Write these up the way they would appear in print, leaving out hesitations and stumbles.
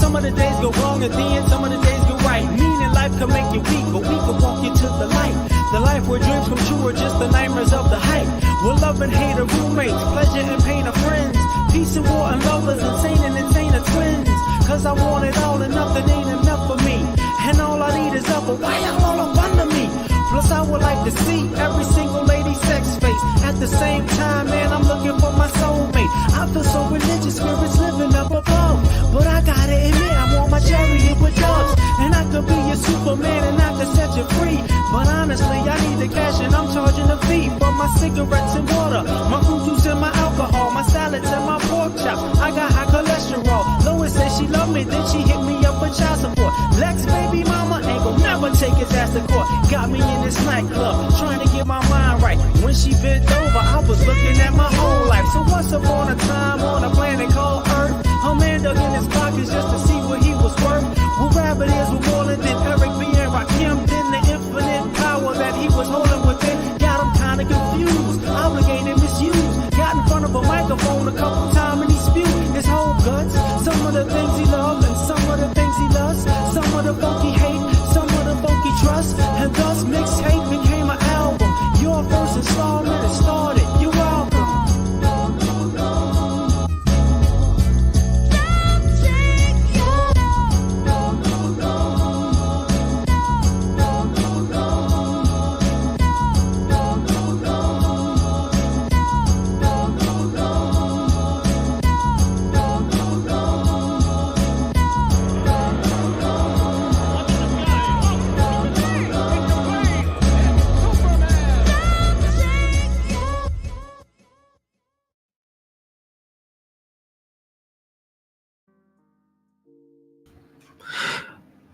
Some of the days go wrong and then some of the days go right. Meaning life can make you weak, but we can walk you to the light. The life where dreams come true are just the nightmares of the hype. Where love and hate are roommates, pleasure and pain are friends. Peace and war and lovers, insane and insane are twins. Cause I want it all and nothing ain't enough for me. And all I need is up, but why y'all all up under me? Plus I would like to see every single lady's sex face. At the same time, man, I'm looking for my soulmate. I feel so religious, spirits living up above. But I gotta admit, I want my chariot with doves. And I could be your Superman and I could set you free. But honestly, I need the cash and I'm charging a fee for my cigarettes and water, my fruit juice and my alcohol, my salads and my pork chops. I got high cholesterol. Lois said she loved me, then she hit me up for child support. Lex baby mama ain't gon' never take his ass to court. Got me in this nightclub, trying to get my mind right. When she bent over, I was looking at my whole life. So once upon a time on a planet called Earth, a man dug in his pockets just to see what he was worth. Well, rabbit is with more than Eric B. and Rakim. Then the infinite power that he was holding within got him kinda confused, obligated, misused. Got in front of a microphone a couple times and he spewed his whole guts. Some of the things he loved and some of the things he loves. Some of the funky hate, some of the funky trust. And thus mixtape became an album. Your first installment has started. You're welcome.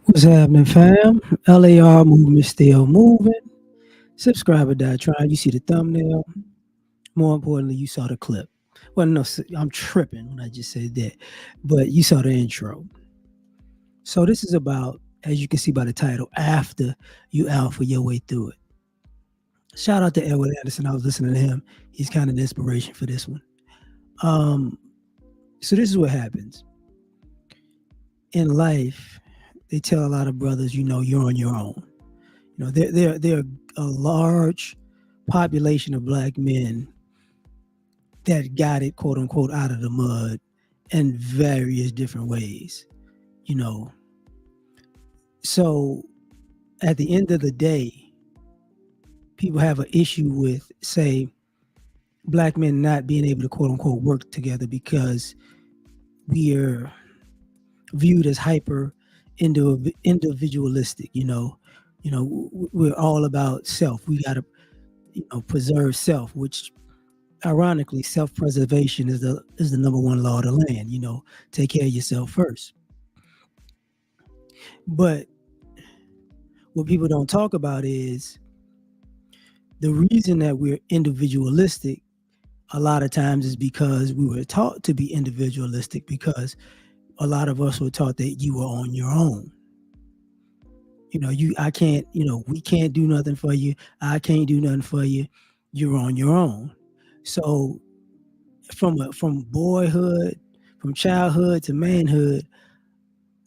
What's happening, fam? L.A.R. movement still moving. Subscribe or die trying. You see the thumbnail. More importantly, you saw the clip. Well, no, I'm tripping when I just said that. But you saw the intro. So this is about, as you can see by the title, after you alpha your way through it. Shout out to Edward Anderson. I was listening to him. He's kind of the inspiration for this one. So this is what happens. In life, they tell a lot of brothers, you know, you're on your own. You know, there are a large population of black men that got it, quote unquote, out of the mud in various different ways, you know. So at the end of the day, people have an issue with, say, black men not being able to, quote unquote, work together because we are viewed as hyper individualistic. You know, we're all about self. We got to, you know, preserve self, which ironically, self-preservation is the number one law of the land. You know, take care of yourself first. But what people don't talk about is the reason that we're individualistic a lot of times is because we were taught to be individualistic, because a lot of us were taught that you were on your own. You know, I can't, you know, we can't do nothing for you. I can't do nothing for you. You're on your own. So from boyhood, from childhood to manhood,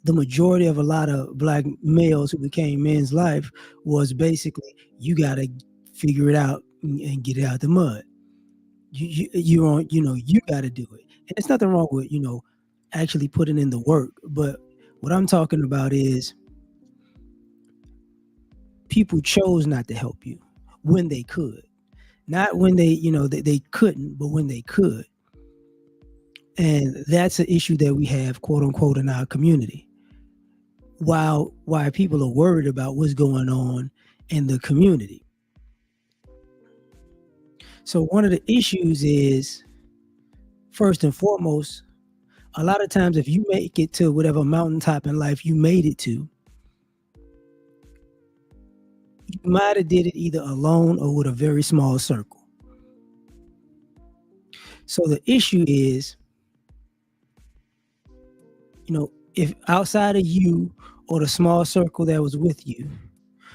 the majority of a lot of black males who became men's life was basically, you got to figure it out and get it out the mud. You're on, you know, you got to do it. And there's nothing wrong with, you know, actually putting in the work. But what I'm talking about is people chose not to help you when they could. Not when they, you know, they couldn't, but when they could. And that's an issue that we have, quote unquote, in our community. Why people are worried about what's going on in the community. So one of the issues is, first and foremost, a lot of times if you make it to whatever mountaintop in life you made it to, you might have did it either alone or with a very small circle. So the issue is, you know, if outside of you or the small circle that was with you,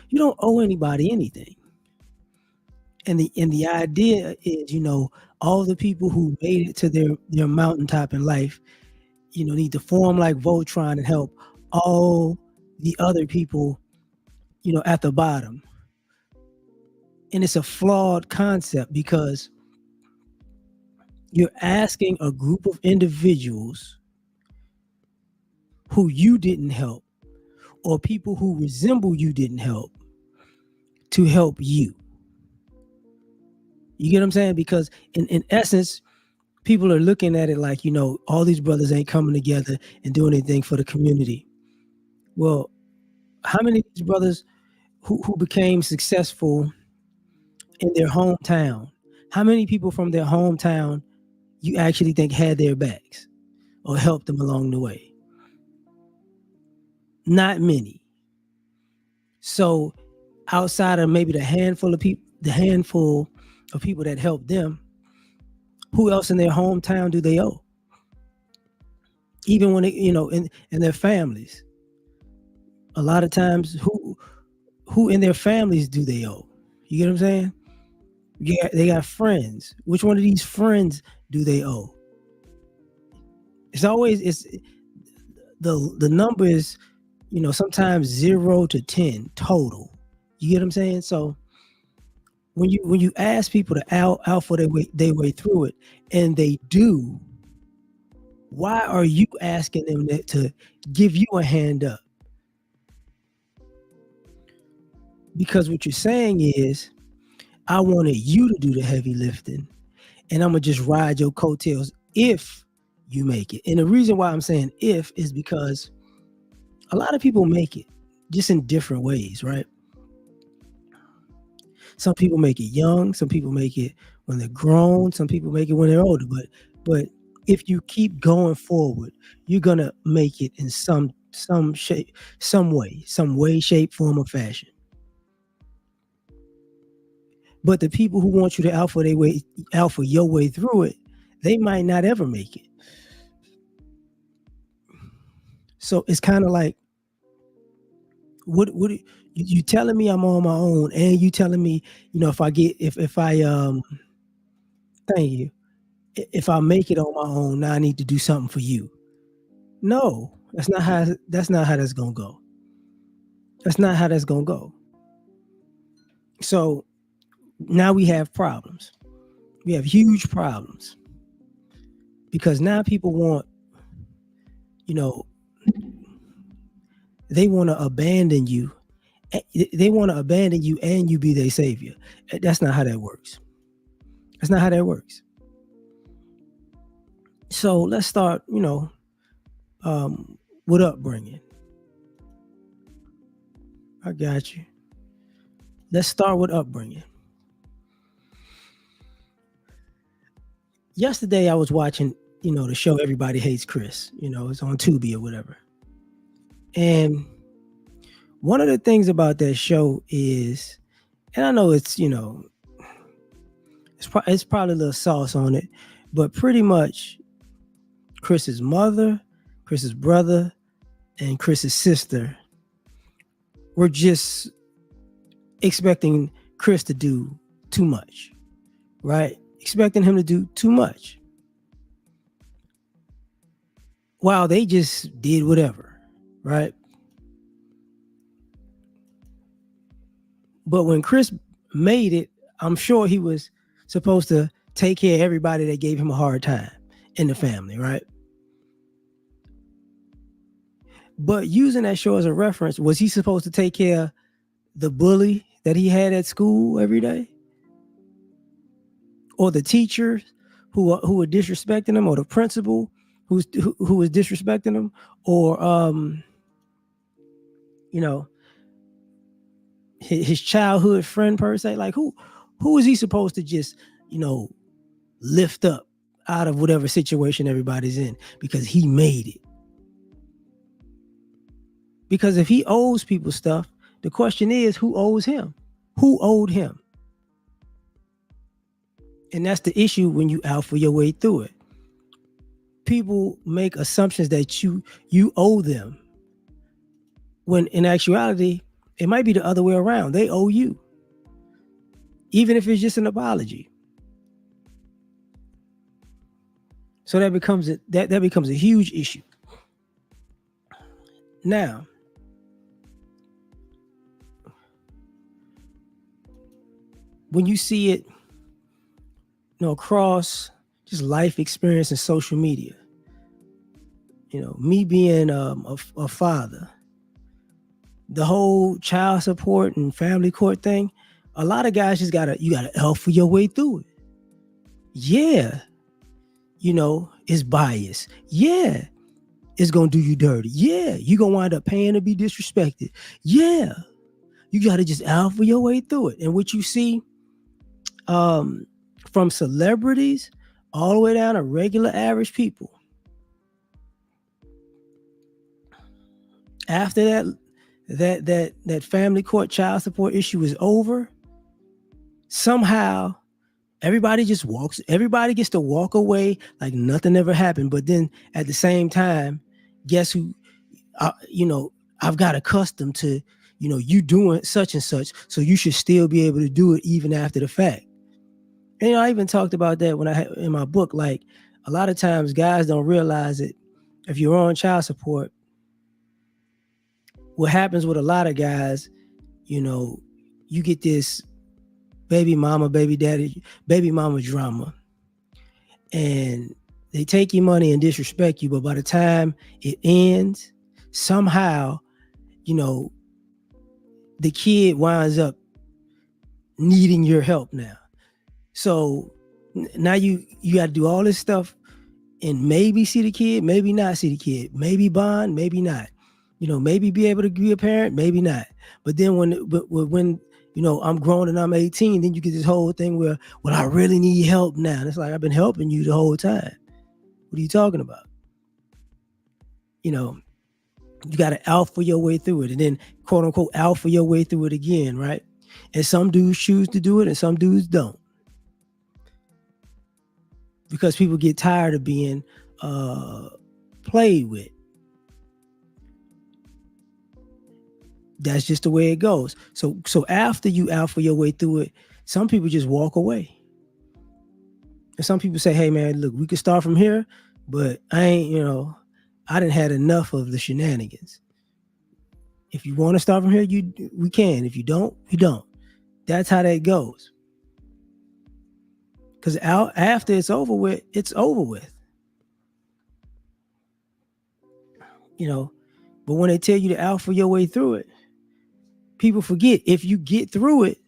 you don't owe anybody anything. And the idea is, you know, all the people who made it to their mountaintop in life, need to form like Voltron and help all the other people, at the bottom. And it's a flawed concept because you're asking a group of individuals who you didn't help or people who resemble you didn't help to help you. You get what I'm saying? Because in essence, people are looking at it like, all these brothers ain't coming together and doing anything for the community. Well, how many of these brothers who became successful in their hometown, how many people from their hometown you actually think had their backs or helped them along the way? Not many. So outside of maybe the handful of people that helped them, who else in their hometown do they owe? Even when they, in their families, a lot of times who in their families do they owe? You get what I'm saying? Yeah, they got friends. Which one of these friends do they owe? It's the number is, sometimes 0 to 10 total. You get what I'm saying? So when you ask people to out for their way through it, and they do, why are you asking them to give you a hand up? Because what you're saying is, I wanted you to do the heavy lifting, and I'm gonna just ride your coattails if you make it. And the reason why I'm saying if is because a lot of people make it just in different ways, right? Some people make it young, some people make it when they're grown, some people make it when they're older. But if you keep going forward, you're gonna make it in some shape, some way, shape, form, or fashion. But the people who want you to out for your way through it, they might not ever make it. So it's kind of like, what you telling me I'm on my own, and you telling me, if I thank you, if I make it on my own, now I need to do something for you. No, that's not how that's gonna go. That's not how that's gonna go. So now we have problems. We have huge problems because now people want, they want to abandon you. They want to abandon you and you be their savior. That's not how that works. That's not how that works. So let's start, with upbringing. I got you. Let's start with upbringing. Yesterday I was watching, the show Everybody Hates Chris. It's on Tubi or whatever. And one of the things about that show is, and I know it's, it's probably a little sauce on it, but pretty much Chris's mother, Chris's brother, and Chris's sister were just expecting Chris to do too much, right? Expecting him to do too much. While they just did whatever, right? But when Chris made it, I'm sure he was supposed to take care of everybody that gave him a hard time in the family, right? But using that show as a reference, was he supposed to take care of the bully that he had at school every day? Or the teachers who were disrespecting him, or the principal who was disrespecting him, or his childhood friend per se? Like who is he supposed to just lift up out of whatever situation everybody's in because he made it? Because if he owes people stuff, the question is, who owes him? Who owed him? And that's the issue when you out for your way through it. People make assumptions that you owe them, when in actuality, it might be the other way around. They owe you, even if it's just an apology. So that becomes a huge issue. Now, when you see it, across just life experience and social media, me being a father, the whole child support and family court thing, a lot of guys just you gotta alpha your way through it. Yeah, it's biased. Yeah, it's gonna do you dirty. Yeah, you're gonna wind up paying to be disrespected. Yeah, you gotta just alpha your way through it. And what you see from celebrities all the way down to regular average people, after that family court child support issue is over, somehow everybody gets to walk away like nothing ever happened. But then at the same time, guess who, I've got accustomed to, you doing such and such, so you should still be able to do it even after the fact. And I even talked about that when in my book, like a lot of times guys don't realize it. If you're on child support, what happens with a lot of guys, you get this baby mama, baby daddy, baby mama drama, and they take your money and disrespect you. But by the time it ends, somehow, the kid winds up needing your help now. So now you got to do all this stuff and maybe see the kid, maybe not see the kid, maybe bond, maybe not, maybe be able to be a parent, maybe not. But then when I'm grown and I'm 18, then you get this whole thing where, well, I really need help now. And it's like, I've been helping you the whole time. What are you talking about? You got to alpha your way through it, and then quote unquote alpha your way through it again, right? And some dudes choose to do it and some dudes don't. Because people get tired of being played with. That's just the way it goes. So after you alpha your way through it, some people just walk away. And some people say, hey man, look, we can start from here, but I ain't, I didn't had enough of the shenanigans. If you want to start from here, we can. If you don't, you don't. That's how that goes. Because after it's over with, it's over with. But when they tell you to alpha your way through it, people forget, if you get through it,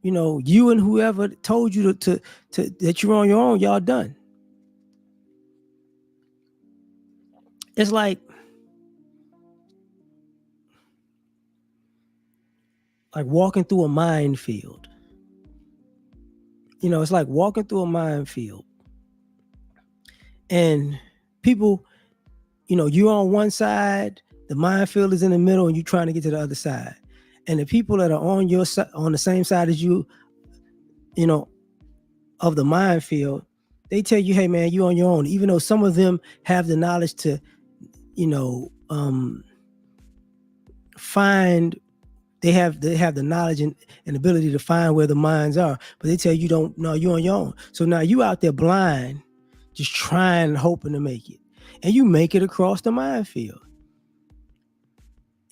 you and whoever told you to that you're on your own, y'all done. It's like walking through a minefield. It's like walking through a minefield. And people, you're on one side, the minefield is in the middle, and you're trying to get to the other side. And the people that are on your side, on the same side as you, of the minefield, they tell you, hey man, you're on your own. Even though some of them have the knowledge to, find, they have the knowledge and ability to find where the mines are, but they tell you you're on your own. So now you out there blind, just trying, hoping to make it. And you make it across the minefield.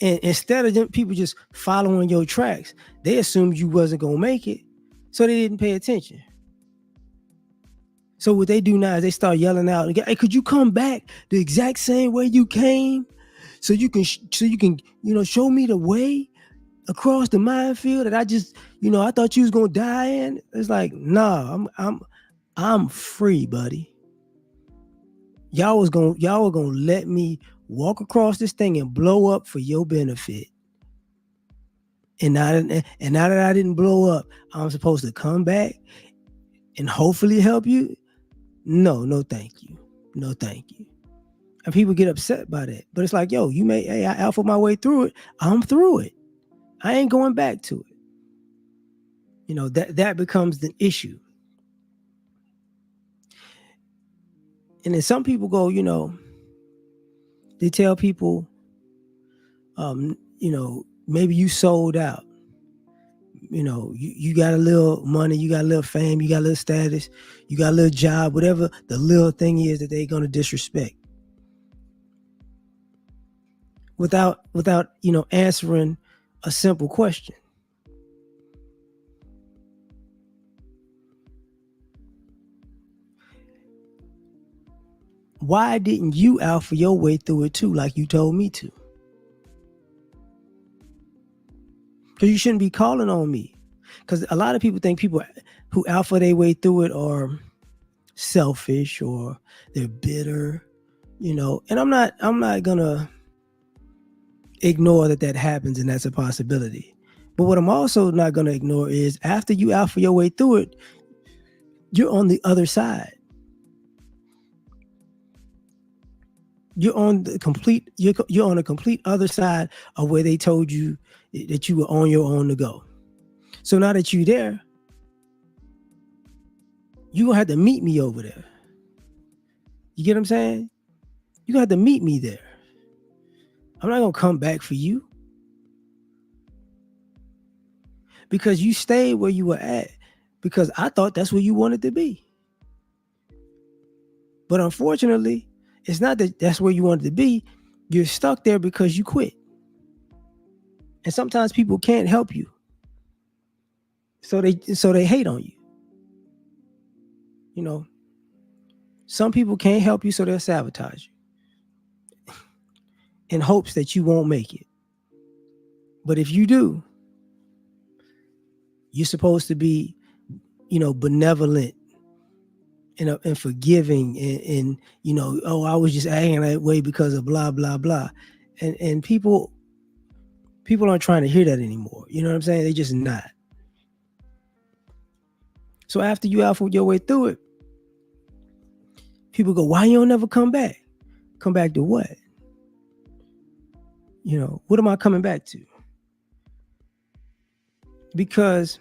And instead of them people just following your tracks, they assumed you wasn't going to make it. So they didn't pay attention. So what they do now is they start yelling out, hey, could you come back the exact same way you came? So you can, show me the way across the minefield that I just, I thought you was going to die in. It's like, nah, I'm free, buddy. Y'all were going to let me walk across this thing and blow up for your benefit. And now that I didn't blow up, I'm supposed to come back and hopefully help you? No, thank you. No, thank you. And people get upset by that. But it's like, yo, I alpha my way through it. I'm through it. I ain't going back to it. That becomes the issue. And then some people go, they tell people, maybe you sold out. You got a little money, you got a little fame, you got a little status, you got a little job, whatever the little thing is that they're going to disrespect. without answering a simple question. Why didn't you alpha your way through it too, like you told me to? Because you shouldn't be calling on me. Because a lot of people think people who alpha their way through it are selfish or they're bitter, And I'm not gonna ignore that happens and that's a possibility. But what I'm also not gonna ignore is after you alpha your way through it, you're on the other side. You're on the complete. You're on a complete other side of where they told you that you were on your own to go. So now that you're there, you gonna have to meet me over there. You get what I'm saying? You gonna have to meet me there. I'm not gonna come back for you because you stayed where you were at because I thought that's where you wanted to be. But unfortunately, it's not that that's where you wanted to be. You're stuck there because you quit. And sometimes people can't help you. So they hate on you. Some people can't help you, so they'll sabotage you in hopes that you won't make it. But if you do, you're supposed to be, benevolent and forgiving and oh, I was just acting that way because of blah, blah, blah. And people aren't trying to hear that anymore. You know what I'm saying? They just not. So after you alpha your way through it, people go, why you don't never come back? Come back to what? What am I coming back to? Because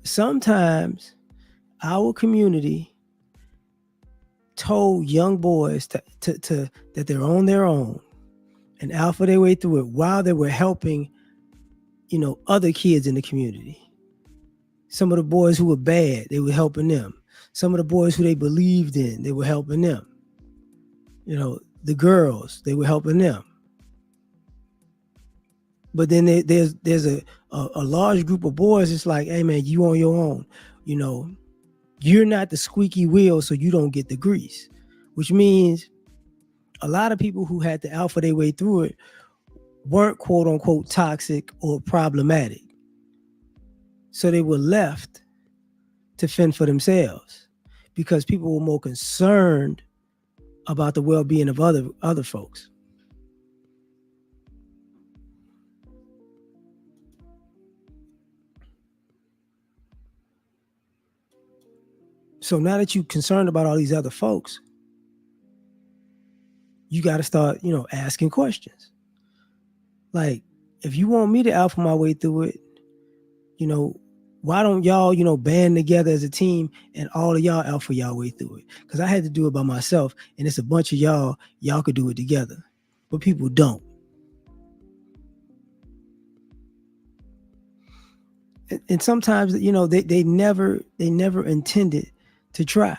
sometimes our community told young boys to that they're on their own and alpha their way through it while they were helping, other kids in the community. Some of the boys who were bad, they were helping them. Some of the boys who they believed in, they were helping them. The girls, they were helping them. But then there's a large group of boys. It's like, hey man, you on your own. You're not the squeaky wheel, so you don't get the grease. Which means a lot of people who had to alpha their way through it weren't quote unquote toxic or problematic. So they were left to fend for themselves because people were more concerned about the well-being of other folks. So now that you're concerned about all these other folks, you got to start, asking questions. Like, if you want me to alpha my way through it, why don't y'all, band together as a team and all of y'all alpha y'all way through it? Because I had to do it by myself, and it's a bunch of y'all could do it together, but people don't. And sometimes, they never intended to try.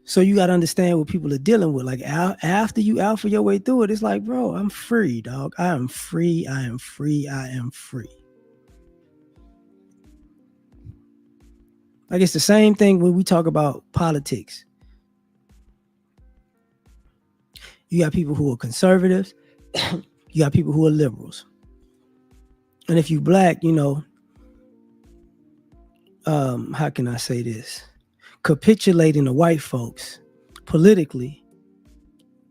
So you got to understand what people are dealing with. Like after you alpha your way through it, it's like, bro, I'm free, dog. I am free. I am free. I am free. Like it's the same thing when we talk about politics. You got people who are conservatives. You got people who are liberals. And if you black, how can I say this? Capitulating to white folks politically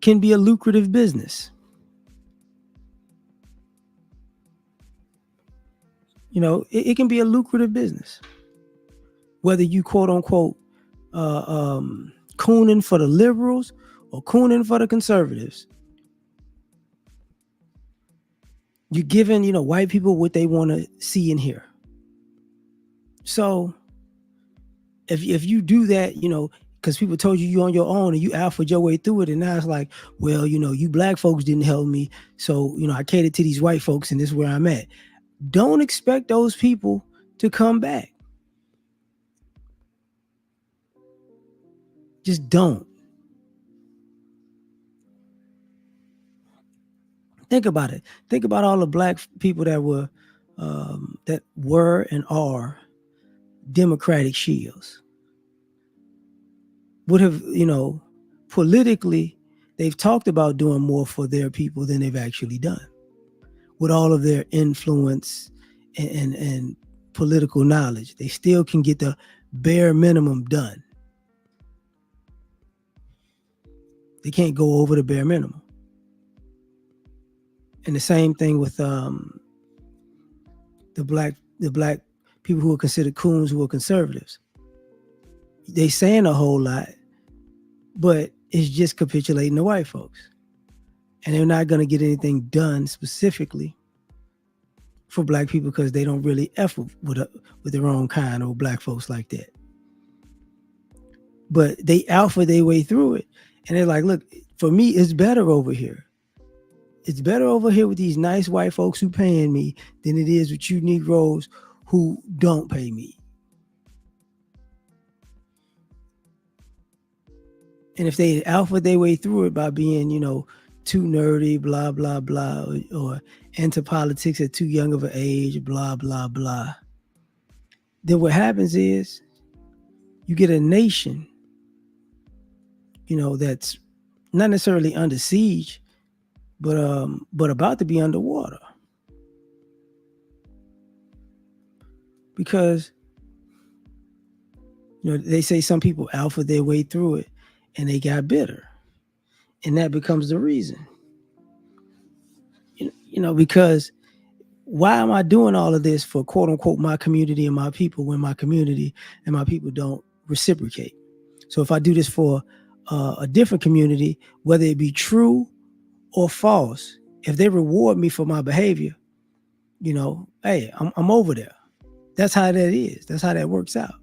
can be a lucrative business. It can be a lucrative business. Whether you quote unquote cooning for the liberals or cooning for the conservatives, you're giving, white people what they want to see and hear. So if you do that, because people told you on your own and you alpha your way through it, and now it's like, well, you black folks didn't help me, so I catered to these white folks and this is where I'm at. Don't expect those people to come back. Just don't. Think about it. Think about all the black people that were and are Democratic shields. Would have, politically, they've talked about doing more for their people than they've actually done. With all of their influence and political knowledge, they still can get the bare minimum done. They can't go over the bare minimum. And the same thing with the black people who are considered coons, who are conservatives. They saying a whole lot, but it's just capitulating to white folks, and they're not going to get anything done specifically for black people because they don't really effort with their own kind or black folks like that. But they alpha their way through it, and they're like, look, for me, it's better over here. It's better over here with these nice white folks who paying me than it is with you Negroes who don't pay me. And if they alpha their way through it by being, too nerdy, blah, blah, blah, or into politics at too young of an age, blah, blah, blah, then what happens is you get a nation, that's not necessarily under siege, but about to be underwater. Because, they say some people alpha their way through it and they got bitter. And that becomes the reason. Because why am I doing all of this for quote unquote my community and my people when my community and my people don't reciprocate? So if I do this for a different community, whether it be true or false, if they reward me for my behavior, hey, I'm over there. That's how that is. That's how that works out.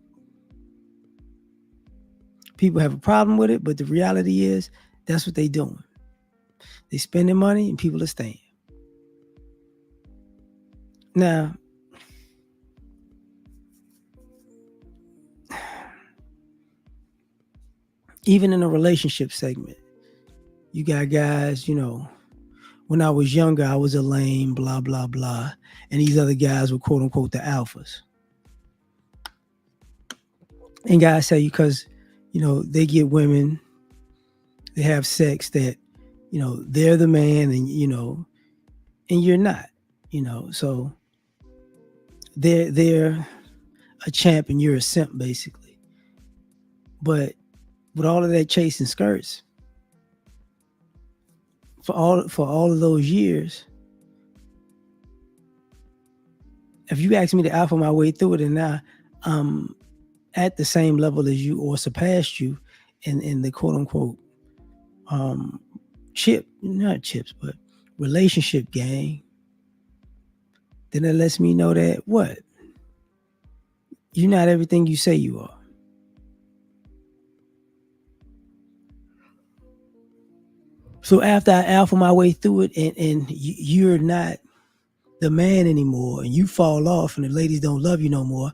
People have a problem with it, but the reality is that's what they're doing. They spending money and people are staying. Now, even in a relationship segment, you got guys, when I was younger, I was a lame, blah, blah, blah. And these other guys were quote unquote the alphas. And guys say because, they get women, they have sex that, they're the man and, and you're not, so they're a champ and you're a simp basically. But with all of that chasing skirts, for all of those years, if you ask me to alpha my way through it and now I'm at the same level as you or surpassed you in the quote unquote not chips, but relationship game, then it lets me know that what? You're not everything you say you are. So after I alpha my way through it and you're not the man anymore and you fall off and the ladies don't love you no more,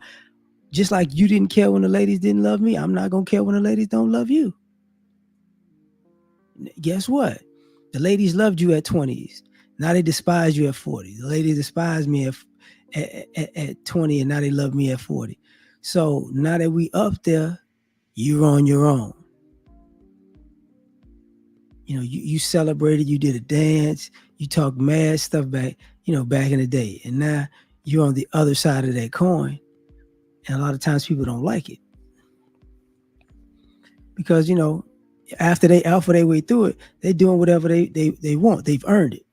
just like you didn't care when the ladies didn't love me, I'm not going to care when the ladies don't love you. Guess what? The ladies loved you at 20s. Now they despise you at 40. The ladies despise me at 20 and now they love me at 40. So now that we up there, you're on your own. You celebrated, you did a dance, you talked mad stuff back in the day. And now you're on the other side of that coin. And a lot of times people don't like it. Because, after they alpha their way through it, they're doing whatever they want. They've earned it.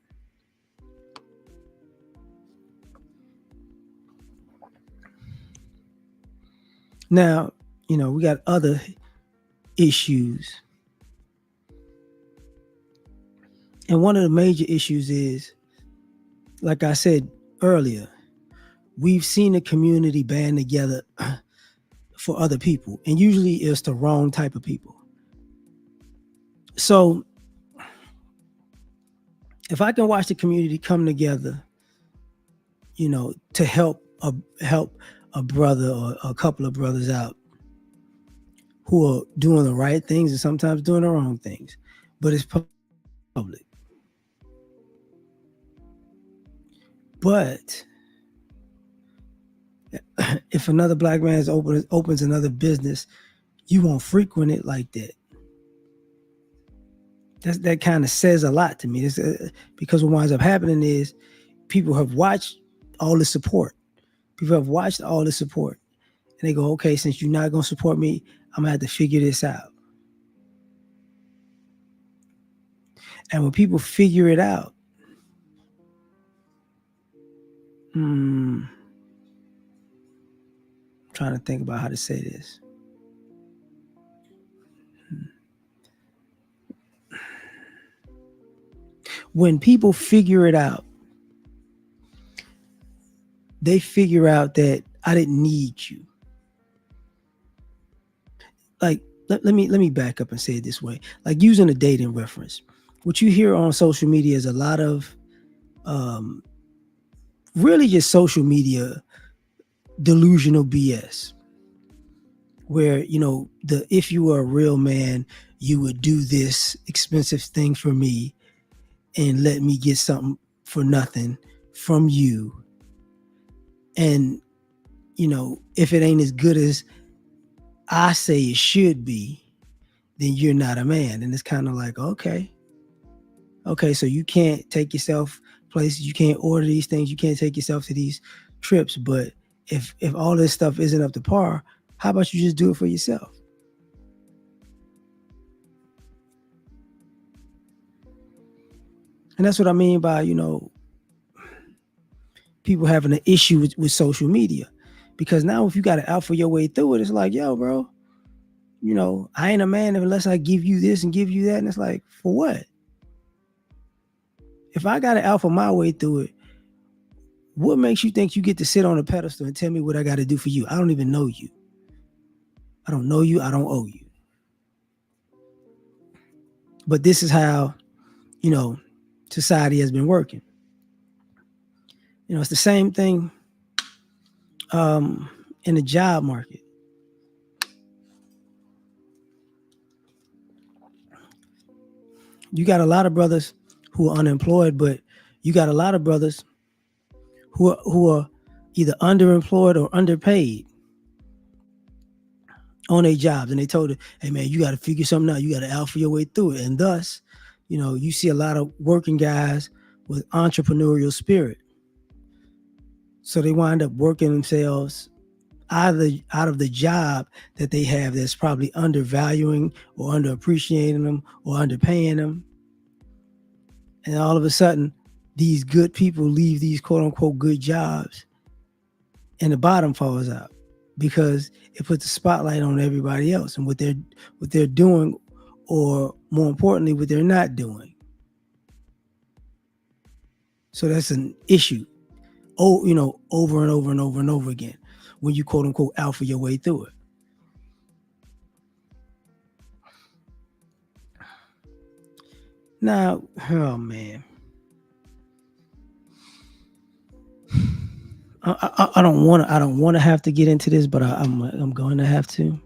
Now, we got other issues. And one of the major issues is, like I said earlier, we've seen the community band together for other people. And usually it's the wrong type of people. So if I can watch the community come together, to help a brother or a couple of brothers out who are doing the right things and sometimes doing the wrong things, but it's public. But if another black man opens another business, you won't frequent it like that. That kind of says a lot to me. Because what winds up happening is people have watched all the support. People have watched all the support, and they go, "Okay, since you're not gonna support me, I'm gonna have to figure this out." And when people figure it out, I'm trying to think about how to say this. When people figure it out, they figure out that I didn't need you. Like, let me back up and say it this way. Like, using a dating reference, what you hear on social media is a lot of really just social media delusional BS. Where, if you were a real man, you would do this expensive thing for me and let me get something for nothing from you. And, if it ain't as good as I say it should be, then you're not a man. And it's kind of like, okay, so you can't take yourself places, you can't order these things, you can't take yourself to these trips. But if all this stuff isn't up to par, how about you just do it for yourself? And that's what I mean by, people having an issue with social media. Because now if you got to alpha your way through it, it's like, yo, bro, I ain't a man unless I give you this and give you that. And it's like, for what? If I got to alpha my way through it, what makes you think you get to sit on a pedestal and tell me what I got to do for you? I don't even know you. I don't know you. I don't owe you. But this is how, society has been working. It's the same thing in the job market. You got a lot of brothers who are unemployed, but you got a lot of brothers who are either underemployed or underpaid on their jobs. And they told her, hey, man, you got to figure something out. You got to alpha your way through it. And thus, you see a lot of working guys with entrepreneurial spirit. So they wind up working themselves out of the job that they have that's probably undervaluing or underappreciating them or underpaying them. And all of a sudden, these good people leave these quote unquote good jobs and the bottom falls out because it puts a spotlight on everybody else and what they're doing, or more importantly, what they're not doing. So that's an issue. Over and over and over and over again when you quote unquote alpha your way through it. Now, oh man, I don't want to have to get into this, but I'm going to have to.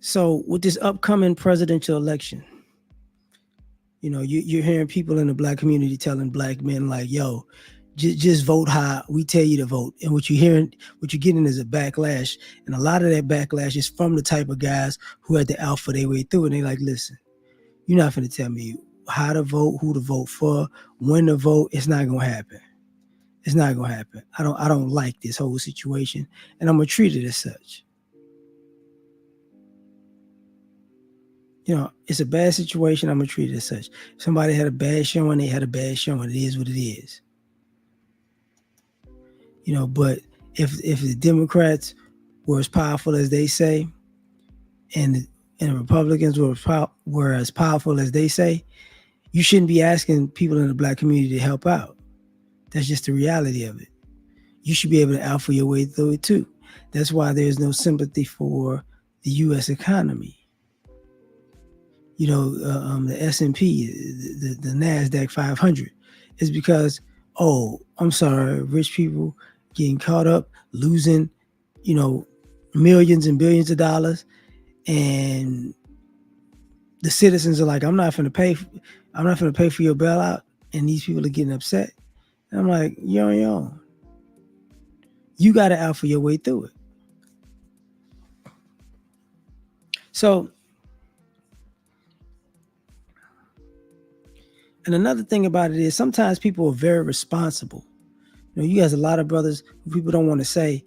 So with this upcoming presidential election, you're hearing people in the black community telling black men like, yo, just vote how we tell you to vote. And what you're getting is a backlash. And a lot of that backlash is from the type of guys who had to alpha their way through. And they like, listen, you're not going to tell me how to vote, who to vote for, when to vote. It's not going to happen. It's not going to happen. I don't like this whole situation. And I'm going to treat it as such. It's a bad situation. I'm going to treat it as such. If somebody had a bad showing, they had a bad showing. It is what it is. But if the Democrats were as powerful as they say, and the Republicans were as powerful as they say, you shouldn't be asking people in the black community to help out. That's just the reality of it. You should be able to alpha your way through it too. That's why there's no sympathy for the U.S. economy. The S&P, the NASDAQ 500 is because, oh, I'm sorry, rich people getting caught up, losing you know, millions and billions of dollars, and the citizens are like, I'm not going to pay for your bailout, and these people are getting upset. And I'm like, you're on your own. You got to alpha your way through it. So, and another thing about it is sometimes people are very responsible. You guys, a lot of brothers who people don't want to say,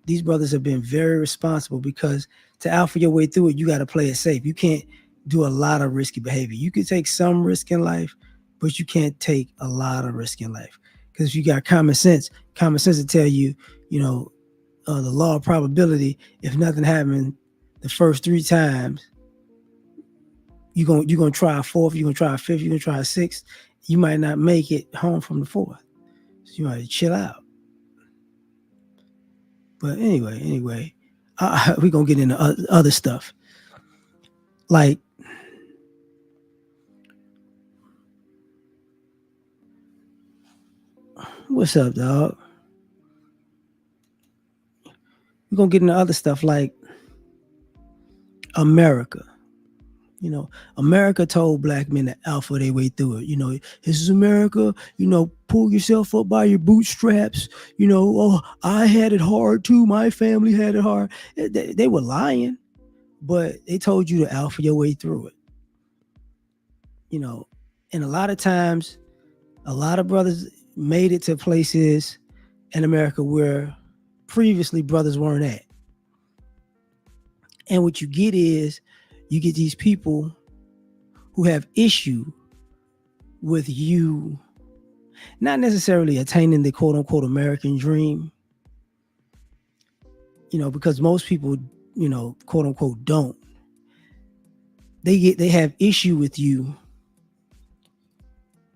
these brothers have been very responsible, because to alpha your way through it, you got to play it safe. You can't do a lot of risky behavior. You can take some risk in life, but you can't take a lot of risk in life. Because if you got common sense will tell you, the law of probability, if nothing happened the first 3 times, you're gonna try a fourth, you're gonna try a fifth, you're gonna try a sixth. You might not make it home from the fourth. So you might chill out. But anyway, we're gonna get into other stuff. Like, what's up, dog? We're gonna get into other stuff like America. America told black men to alpha their way through it. This is America. Pull yourself up by your bootstraps. Oh, I had it hard too. My family had it hard. They were lying, but they told you to alpha your way through it. And a lot of times, a lot of brothers made it to places in America where previously brothers weren't at. And what you get is, you get these people who have issue with you not necessarily attaining the quote unquote American dream, because most people, quote unquote, don't. They have issue with you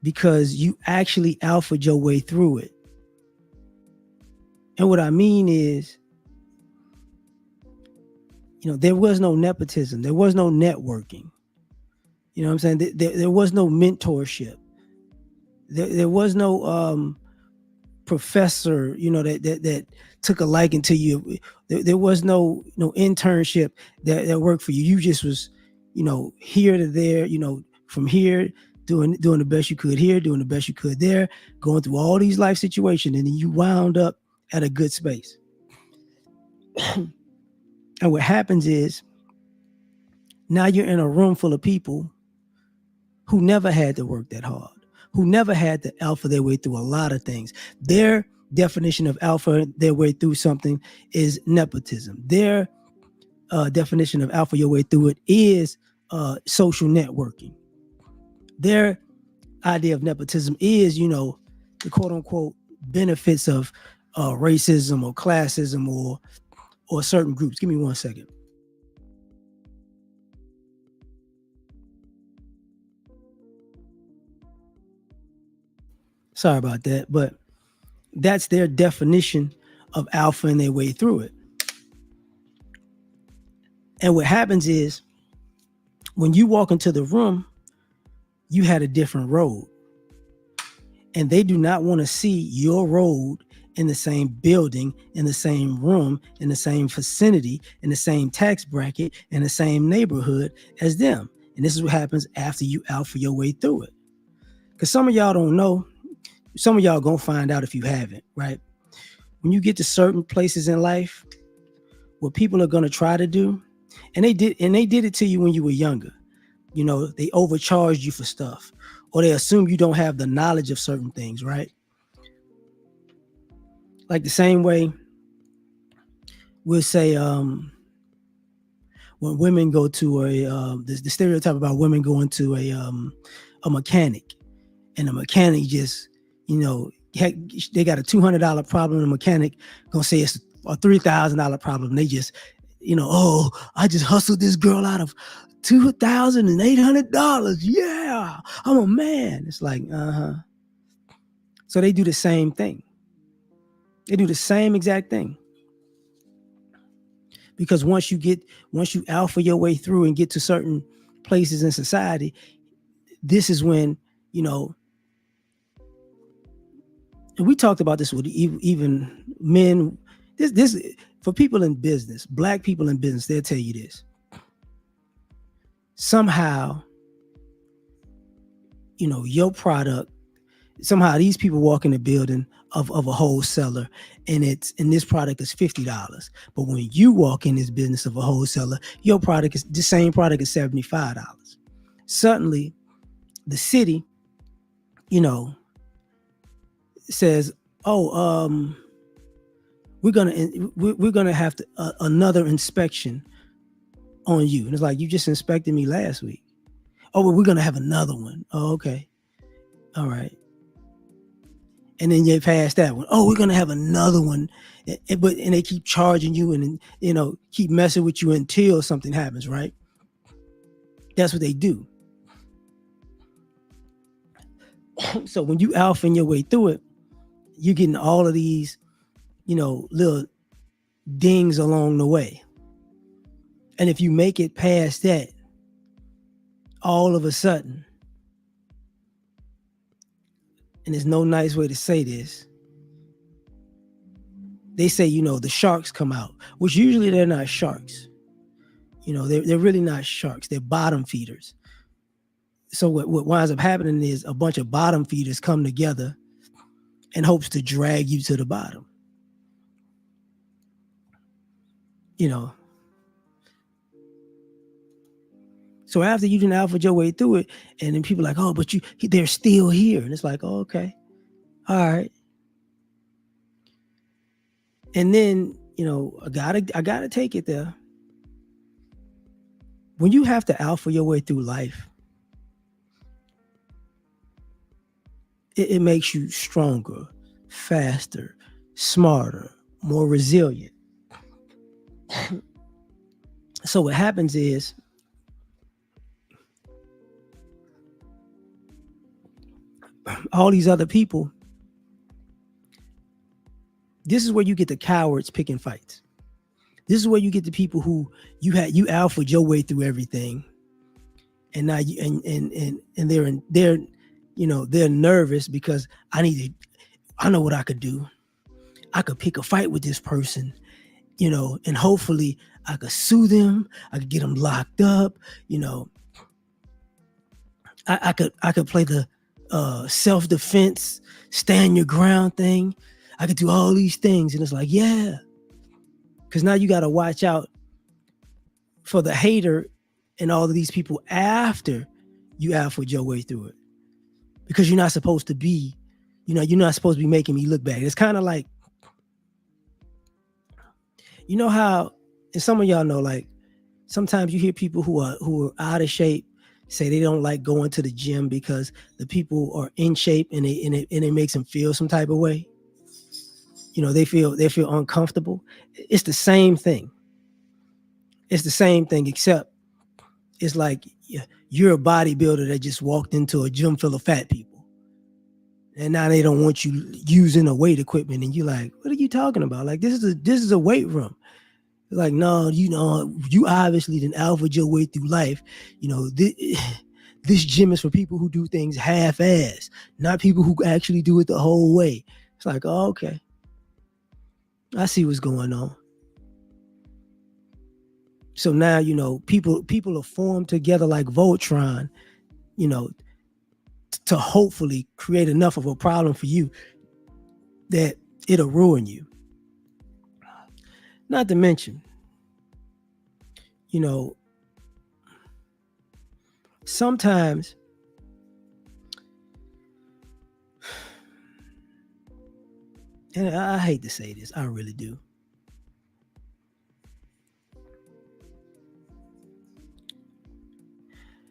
because you actually alphaed your way through it. And what I mean is, there was no nepotism. There was no networking. You know what I'm saying? There was no mentorship. There was no professor, that took a liking to you. There was no internship that worked for you. You just was, here to there, from here, doing the best you could here, doing the best you could there, going through all these life situations, and then you wound up at a good space. And what happens is, now you're in a room full of people who never had to work that hard, who never had to alpha their way through a lot of things. Their definition of alpha their way through something is nepotism. Their definition of alpha your way through it is social networking. Their idea of nepotism is, the quote unquote benefits of racism or classism or certain groups. Give me 1 second. Sorry about that, but that's their definition of alpha and their way through it. And what happens is, when you walk into the room, you had a different road. And they do not want to see your road in the same building, in the same room, in the same vicinity, in the same tax bracket, in the same neighborhood as them. And this is what happens after you alpha your way through it. Because some of y'all don't know. Some of y'all gonna find out if you haven't, right? When you get to certain places in life, what people are gonna try to do, and they did it to you when you were younger. They overcharged you for stuff, or they assume you don't have the knowledge of certain things, right? Like the same way we'll say, when women go to the stereotype about women going to a mechanic, and the mechanic just, they got a $200 problem, and the mechanic gonna say it's a $3,000 problem. They just, oh, I just hustled this girl out of $2,800. Yeah, I'm a man. It's like, So they do the same thing. They do the same exact thing. Because once you alpha your way through and get to certain places in society, this is when, and we talked about this with even men. This For people in business, black people in business, they'll tell you this. Somehow, your product, somehow these people walk in the building of a wholesaler and this product is $50. But when you walk in this business of a wholesaler, your product is the same product is $75. Suddenly, the city, says, "Oh, we're gonna have another inspection on you." And it's like, you just inspected me last week. Oh, well, we're gonna have another one. Oh, okay, all right. And then you pass that one. Oh, we're gonna have another one, and they keep charging you and keep messing with you until something happens, right? That's what they do. So when you alphaing your way through it, you're getting all of these, little dings along the way. And if you make it past that, all of a sudden, and there's no nice way to say this, they say, the sharks come out, which usually they're not sharks. They're really not sharks. They're bottom feeders. So what winds up happening is a bunch of bottom feeders come together in hopes to drag you to the bottom. So after you didn't alpha your way through it, and then people are like, oh, but they're still here. And it's like, oh, okay. All right. And then, I gotta take it there. When you have to alpha your way through life, it makes you stronger, faster, smarter, more resilient. So what happens is, all these other people, this is where you get the cowards picking fights. This is where you get the people who you alphaed your way through everything, and now they're nervous because I know what I could do. I could pick a fight with this person, and hopefully I could sue them. I could get them locked up. I could play the self-defense, stand your ground thing. I could do all these things. And it's like, yeah. Because now you got to watch out for the hater and all of these people after you alphaed your way through it. Because you're not supposed to be, you're not supposed to be making me look bad. It's kind of like, how, and some of y'all know, like, sometimes you hear people who are out of shape say they don't like going to the gym because the people are in shape and it makes them feel some type of way. They feel uncomfortable. It's the same thing. It's the same thing, except it's like you're a bodybuilder that just walked into a gym full of fat people. And now they don't want you using the weight equipment. And you're like, what are you talking about? Like, this is a weight room. Like, no, you obviously didn't alpha your way through life. This gym is for people who do things half-ass, not people who actually do it the whole way. It's like, oh, okay. I see what's going on. So now, people are formed together like Voltron, to hopefully create enough of a problem for you that it'll ruin you. Not to mention, sometimes and I hate to say this, I really do.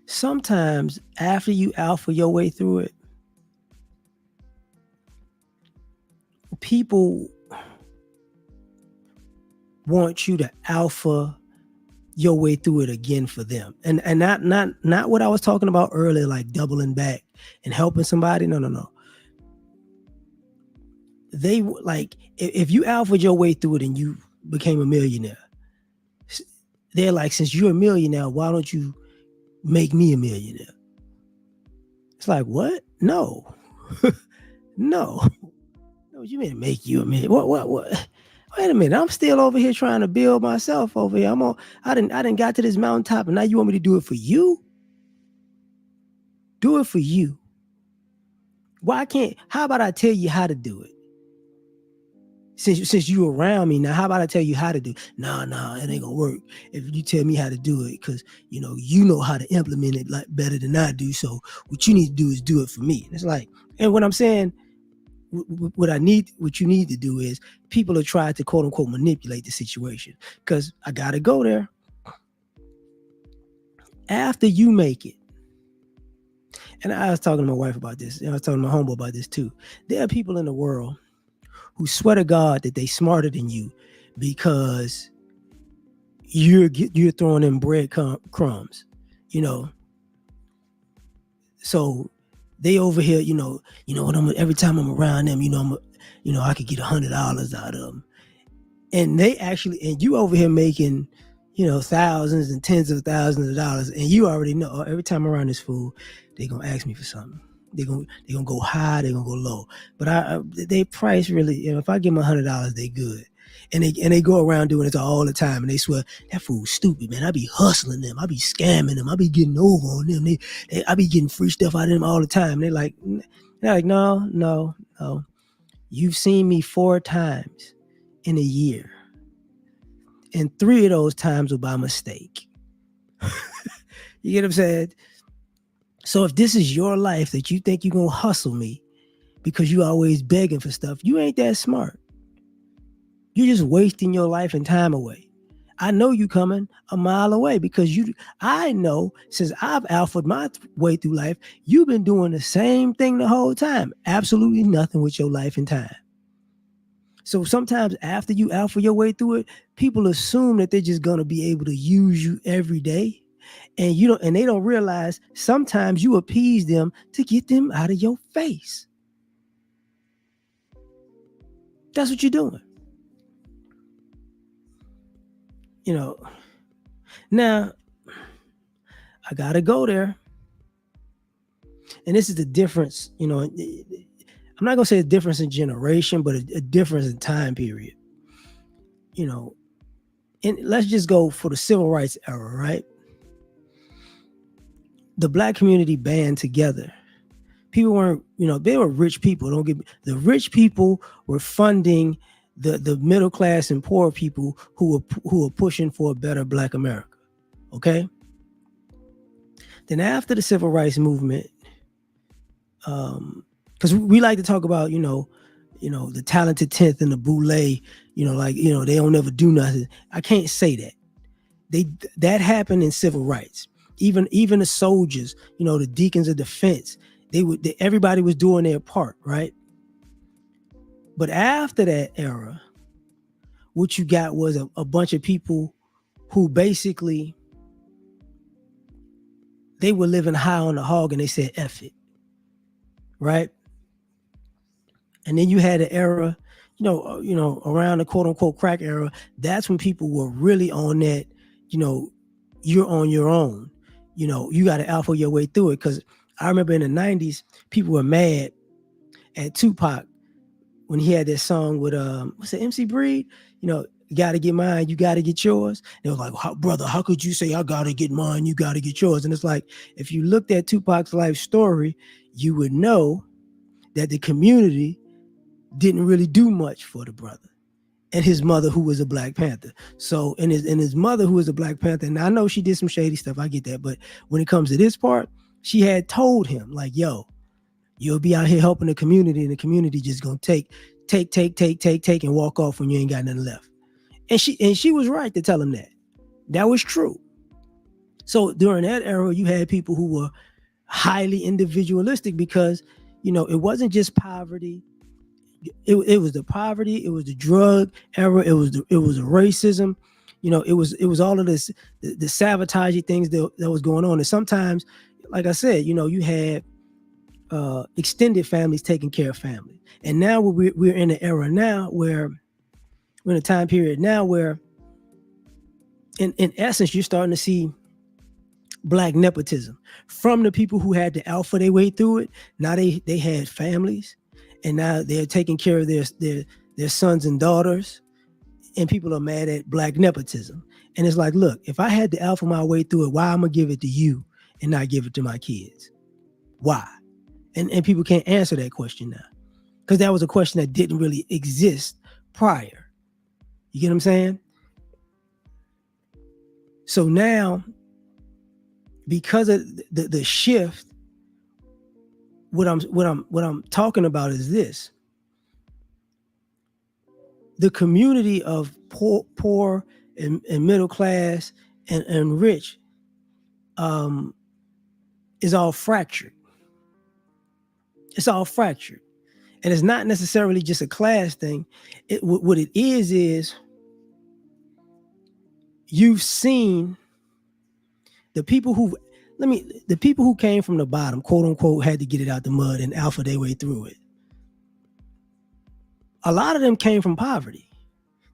Sometimes after you alpha your way through it, people want you to alpha your way through it again for them. And not what I was talking about earlier, like doubling back and helping somebody. No. They like, if you alphaed your way through it and you became a millionaire, they're like, since you're a millionaire, why don't you make me a millionaire? It's like, what? No. No. You mean make you a millionaire? What? wait a minute, I'm still over here trying to build myself over here. I didn't got to this mountaintop, and now you want me to do it for you? Do it for you. Why can't? How about I tell you how to do it? Since you around me now, how about I tell you how to do? Nah, it ain't gonna work if you tell me how to do it, because you know how to implement it like better than I do. So what you need to do is do it for me. And it's like, and what I'm saying, what you need to do is people are trying to quote unquote manipulate the situation. Because I gotta go there. After you make it, and I was talking to my wife about this, and I was talking to my homeboy about this too. There are people in the world who swear to God that they smarter than you because you're throwing in bread crumbs, you know. So they over here, what every time I'm around them, I could get $100 out of them, and you over here making, thousands and tens of thousands of dollars, and you already know every time around this fool, they gonna ask me for something. They're gonna go high, they're gonna go low. But they price really, if I give them $100, they good. And they go around doing it all the time, and they swear that fool's stupid, man. I be hustling them, I be scamming them, I be getting over on them. I be getting free stuff out of them all the time. And they're like, no. You've seen me 4 times in a year, and 3 of those times were by mistake. You get what I'm saying? So if this is your life that you think you're gonna hustle me because you always begging for stuff, you ain't that smart. You're just wasting your life and time away. I know you coming a mile away because I know since I've alphaed my way through life, you've been doing the same thing the whole time. Absolutely nothing with your life and time. So sometimes after you alpha your way through it, people assume that they're just gonna be able to use you every day. And they don't realize sometimes you appease them to get them out of your face. That's what you're doing. Now I gotta go there. And this is the difference, I'm not gonna say a difference in generation, but a difference in time period. And let's just go for the civil rights era, right? The black community band together. People weren't, they were rich people. The rich people were funding the middle class and poor people who were pushing for a better Black America. Okay. Then after the civil rights movement, because we like to talk about, the talented 10th and the boule, they don't never do nothing. I can't say that. That happened in civil rights. Even the soldiers, the deacons of defense, everybody was doing their part, right? But after that era, what you got was a bunch of people who basically they were living high on the hog, and they said F it, right? And then you had an era, around the quote unquote crack era. That's when people were really on that, you're on your own. You got to alpha your way through it. Because I remember in the 90s, people were mad at Tupac when he had that song with what's it, MC Breed? You got to get mine, you got to get yours. They were like, brother, how could you say I got to get mine, you got to get yours? And it's like, if you looked at Tupac's life story, you would know that the community didn't really do much for the brother and his mother, who was a Black Panther. So, and his mother, who was a Black Panther, and I know she did some shady stuff, I get that, but when it comes to this part, she had told him, like, yo, you'll be out here helping the community, and the community just gonna take and walk off when you ain't got nothing left. And she was right to tell him that. That was true. So during that era, you had people who were highly individualistic because, it wasn't just poverty. It was the poverty, it was the drug era, it was the racism, it was all of this, the sabotaging things that was going on. And sometimes, like I said, you had extended families taking care of family. And now we're in an era now where we're in a time period now where in essence you're starting to see Black nepotism from the people who had to alpha their way through it. Now they had families, and now they're taking care of their sons and daughters, and people are mad at black nepotism. And it's like, look, if I had to alpha my way through it, why I'm gonna give it to you and not give it to my kids? Why? And people can't answer that question now. Because that was a question that didn't really exist prior. You get what I'm saying? So now, because of the shift, what I'm talking about is this: the community of poor and middle class and rich is all fractured. It's all fractured, and it's not necessarily just a class thing. What it is you've seen the people the people who came from the bottom, quote unquote, had to get it out the mud and alpha their way through it. A lot of them came from poverty.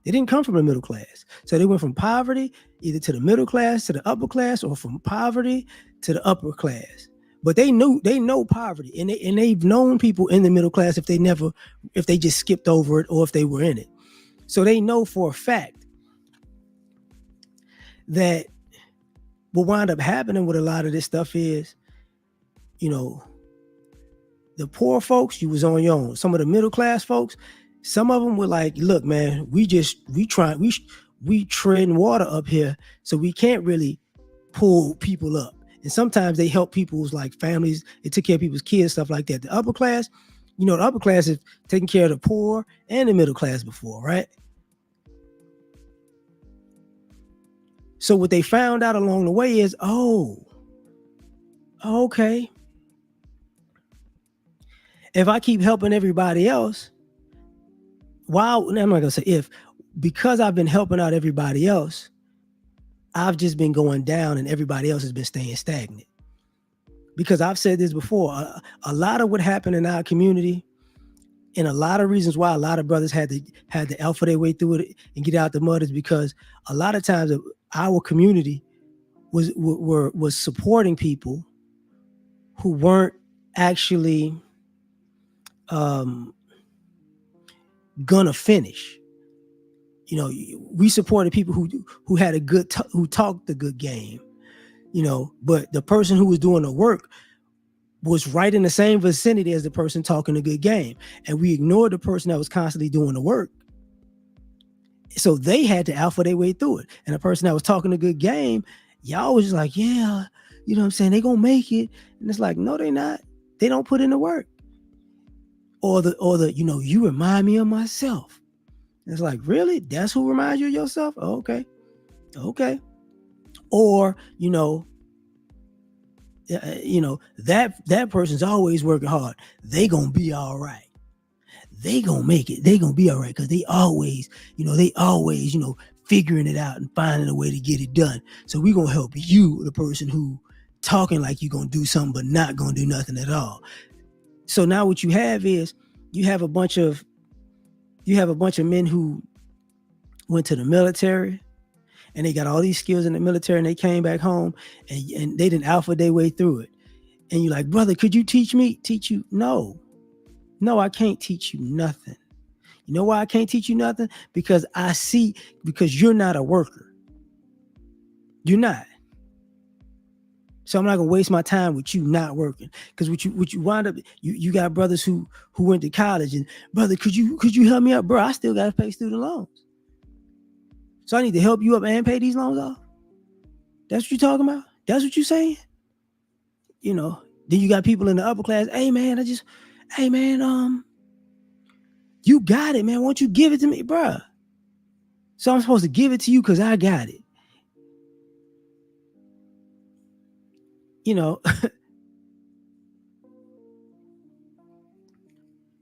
They didn't come from the middle class. So they went from poverty either to the middle class, to the upper class, or from poverty to the upper class. But they know poverty, and they've known people in the middle class if they just skipped over it or if they were in it. So they know for a fact that what wound up happening with a lot of this stuff is, the poor folks, you was on your own. Some of the middle class folks, some of them were like, look, man, we treading water up here, so we can't really pull people up. And sometimes they help people's like families, they took care of people's kids, stuff like that. The upper class, the upper class is taking care of the poor and the middle class before, right? So what they found out along the way is, okay, if I keep helping everybody else, I'm not gonna say because I've been helping out everybody else, I've just been going down and everybody else has been staying stagnant. Because I've said this before, a lot of what happened in our community, and a lot of reasons why a lot of brothers had to alpha their way through it and get out the mud is because a lot of times our community was supporting people who weren't actually gonna finish. We supported people who had who talked the good game, but the person who was doing the work was right in the same vicinity as the person talking the good game, and we ignored the person that was constantly doing the work. So they had to alpha their way through it, and the person that was talking the good game, y'all was just like, yeah, what I'm saying, they gonna make it, and it's like, no, they not. They don't put in the work, or the you remind me of myself. It's like, really? That's who reminds you of yourself? Oh, okay. Or that person's always working hard. They gonna be all right. They gonna make it. They gonna be all right because they always figuring it out and finding a way to get it done. So we gonna help you, the person who talking like you gonna do something but not gonna do nothing at all. So now what you have is you have a bunch of men who went to the military and they got all these skills in the military and they came back home and they didn't alpha their way through it. And you're like, brother, could you teach you? No, I can't teach you nothing. You know why I can't teach you nothing? Because you're not a worker. You're not. So I'm not gonna waste my time with you not working. Because what you wind up, you got brothers who went to college and, brother, could you help me out, bro? I still gotta pay student loans. So I need to help you up and pay these loans off. That's what you're talking about? That's what you're saying? Then you got people in the upper class, hey man, you got it, man. Why don't you give it to me, bro? So I'm supposed to give it to you because I got it.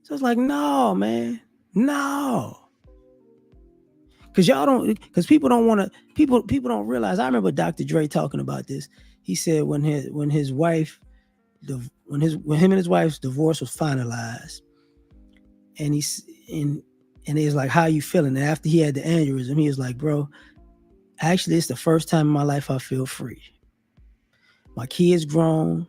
So it's like, no, man, no. Because people don't want to, people don't realize. I remember Dr. Dre talking about this. He said when him and his wife's divorce was finalized, and he's like, how you feeling? And after he had the aneurysm, he was like, bro, actually, it's the first time in my life I feel free. My kid's grown.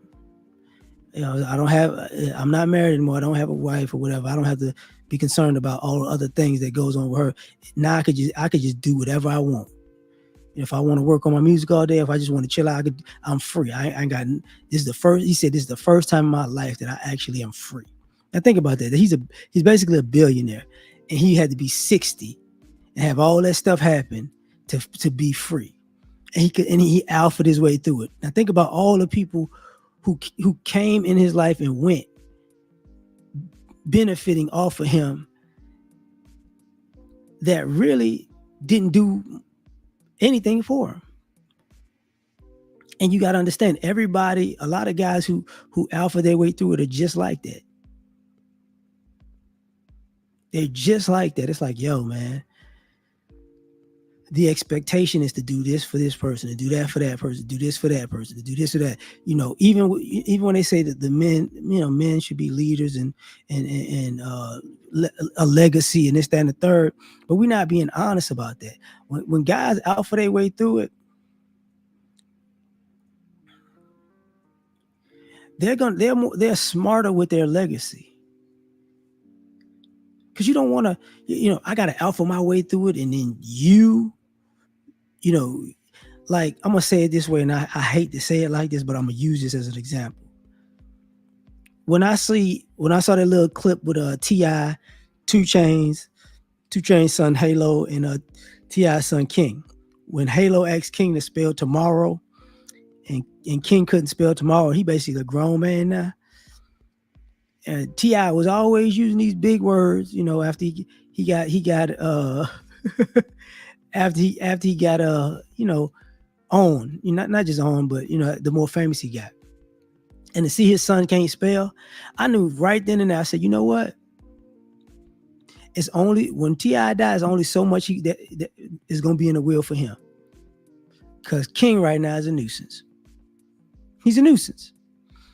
I'm not married anymore. I don't have a wife or whatever. I don't have to be concerned about all the other things that goes on with her. Now I could just do whatever I want. If I want to work on my music all day, if I just want to chill out, I'm free. I ain't got. This is the first. He said this is the first time in my life that I actually am free. Now think about that. He's basically a billionaire, and he had to be 60 and have all that stuff happen to be free. And he alphaed his way through it. Now think about all the people who came in his life and went, benefiting off of him, that really didn't do anything for him. And you got to understand, everybody, a lot of guys who alpha their way through it are just like that. They're just like that. It's like, yo, man, the expectation is to do this for this person, to do that for that person, to do this for that person, to do this or that. Even when they say that the men, men should be leaders and a legacy and this, that, and the third, but we're not being honest about that. When guys alpha their way through it, they're smarter with their legacy. Because you don't want to, I got to alpha my way through it, and then like, I'm gonna say it this way, and I hate to say it like this, but I'm gonna use this as an example. When I saw that little clip with T.I., 2 Chainz son Halo, and T.I.'s son King, when Halo asked King to spell tomorrow, and King couldn't spell tomorrow, he basically a grown man now. And T.I. was always using these big words, after he got after he got on, not just on, but the more famous he got. And to see his son can't spell, I knew right then and there. I said, you know what? It's only when T.I. dies, only so much that is gonna be in the will for him. Because King right now is a nuisance. He's a nuisance.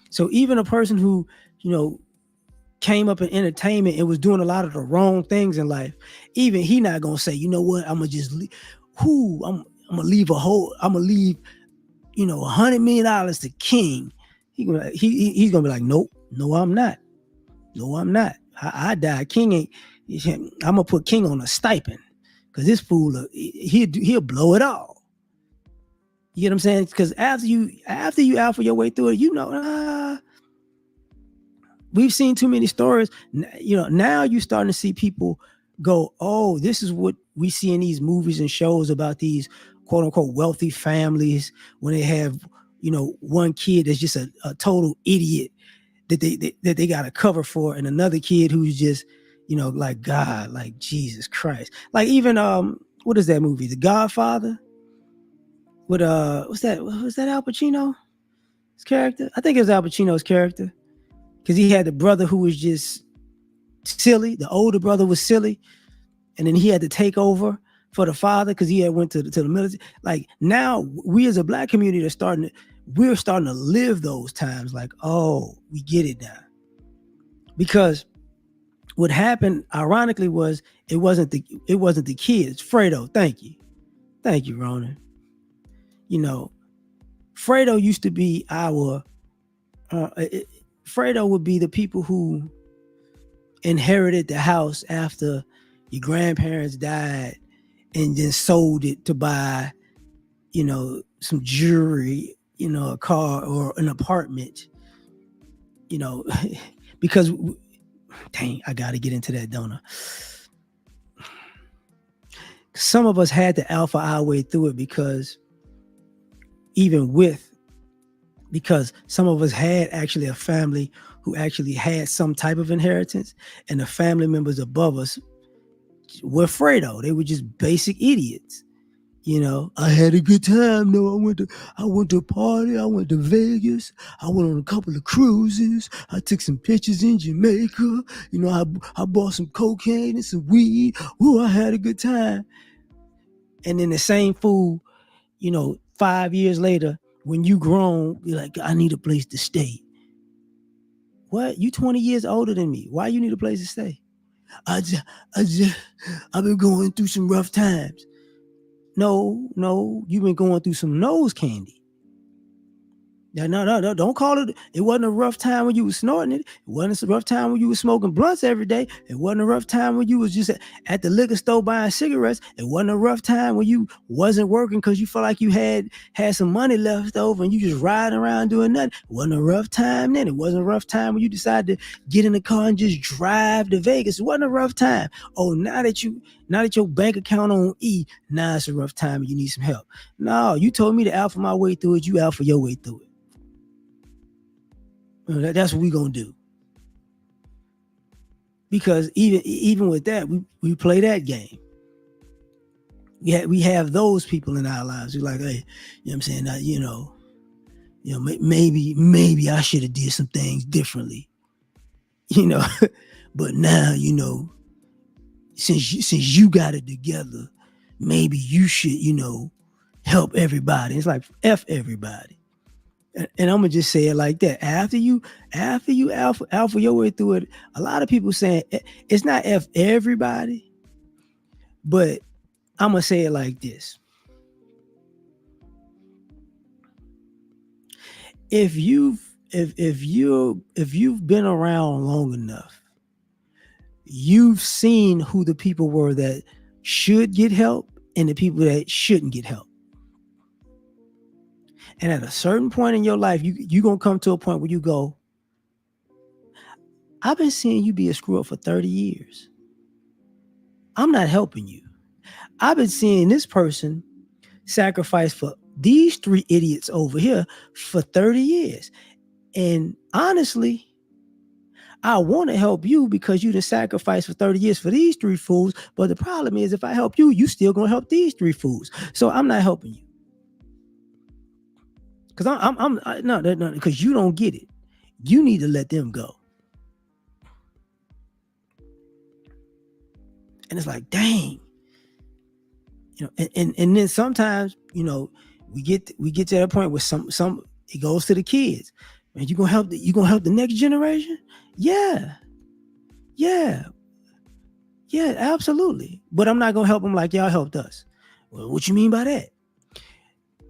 So even a person who, came up in entertainment and was doing a lot of the wrong things in life, even he not gonna say, you know what, I'm gonna just I'm gonna leave $100 million to King. He's gonna be like, nope, no, I'm not. I died. King ain't. I'm gonna put King on a stipend because this fool he'll blow it all. You get what I'm saying? Because after you alpha your way through it, we've seen too many stories. Now you're starting to see people go, oh, this is what we see in these movies and shows about these quote unquote wealthy families when they have, one kid that's just a total idiot that they got to cover for, and another kid who's just, like God, like Jesus Christ. Like even what is that movie? The Godfather? With was that Al Pacino's character? I think it was Al Pacino's character. Because he had the brother who was just silly. The older brother was silly. And then he had to take over for the father because he had went to the military. Like now we as a Black community we're starting to live those times. Like, oh, we get it now. Because what happened, ironically, was it wasn't the kids. Fredo, thank you, Ronan. Fredo used to be our Fredo would be the people who inherited the house after your grandparents died and then sold it to buy, some jewelry, a car or an apartment, because dang, I got to get into that, don't I? Some of us had to alpha our way through it because some of us had actually a family who actually had some type of inheritance, and the family members above us were Fredo. They were just basic idiots. I had a good time. No, I went to a party. I went to Vegas. I went on a couple of cruises. I took some pictures in Jamaica. I bought some cocaine and some weed. Ooh, I had a good time. And then the same fool, 5 years later, when you grown, you're like, I need a place to stay. What? You 20 years older than me. Why you need a place to stay? I've been going through some rough times. No, you've been going through some nose candy. No, don't call it. It wasn't a rough time when you was snorting it. It wasn't a rough time when you was smoking blunts every day. It wasn't a rough time when you was just at the liquor store buying cigarettes. It wasn't a rough time when you wasn't working because you felt like you had some money left over and you just riding around doing nothing. It wasn't a rough time then. It wasn't a rough time when you decided to get in the car and just drive to Vegas. It wasn't a rough time. Oh, now that your bank account on E, now it's a rough time and you need some help. No, you told me to alpha my way through it. You alpha your way through it. That's what we're gonna do. Because even with that, we play that game. We have those people in our lives who like, hey, you know what I'm saying? Maybe I should have did some things differently. But now, since you got it together, maybe you should, help everybody. It's like F everybody. And I'm gonna just say it like that. After you alpha your way through it, a lot of people saying it's not F everybody, but I'm gonna say it like this. If you've been around long enough, you've seen who the people were that should get help and the people that shouldn't get help. And at a certain point in your life, you're going to come to a point where you go, I've been seeing you be a screw up for 30 years. I'm not helping you. I've been seeing this person sacrifice for these 3 idiots over here for 30 years. And honestly, I want to help you because you done sacrificed for 30 years for these 3 fools. But the problem is if I help you, you still going to help these 3 fools. So I'm not helping you. Because no, because you don't get it. You need to let them go. And it's like, dang. And then sometimes, we get to that point where some it goes to the kids. Man, you gonna help the next generation? Yeah, absolutely. But I'm not gonna help them like y'all helped us. Well, what you mean by that?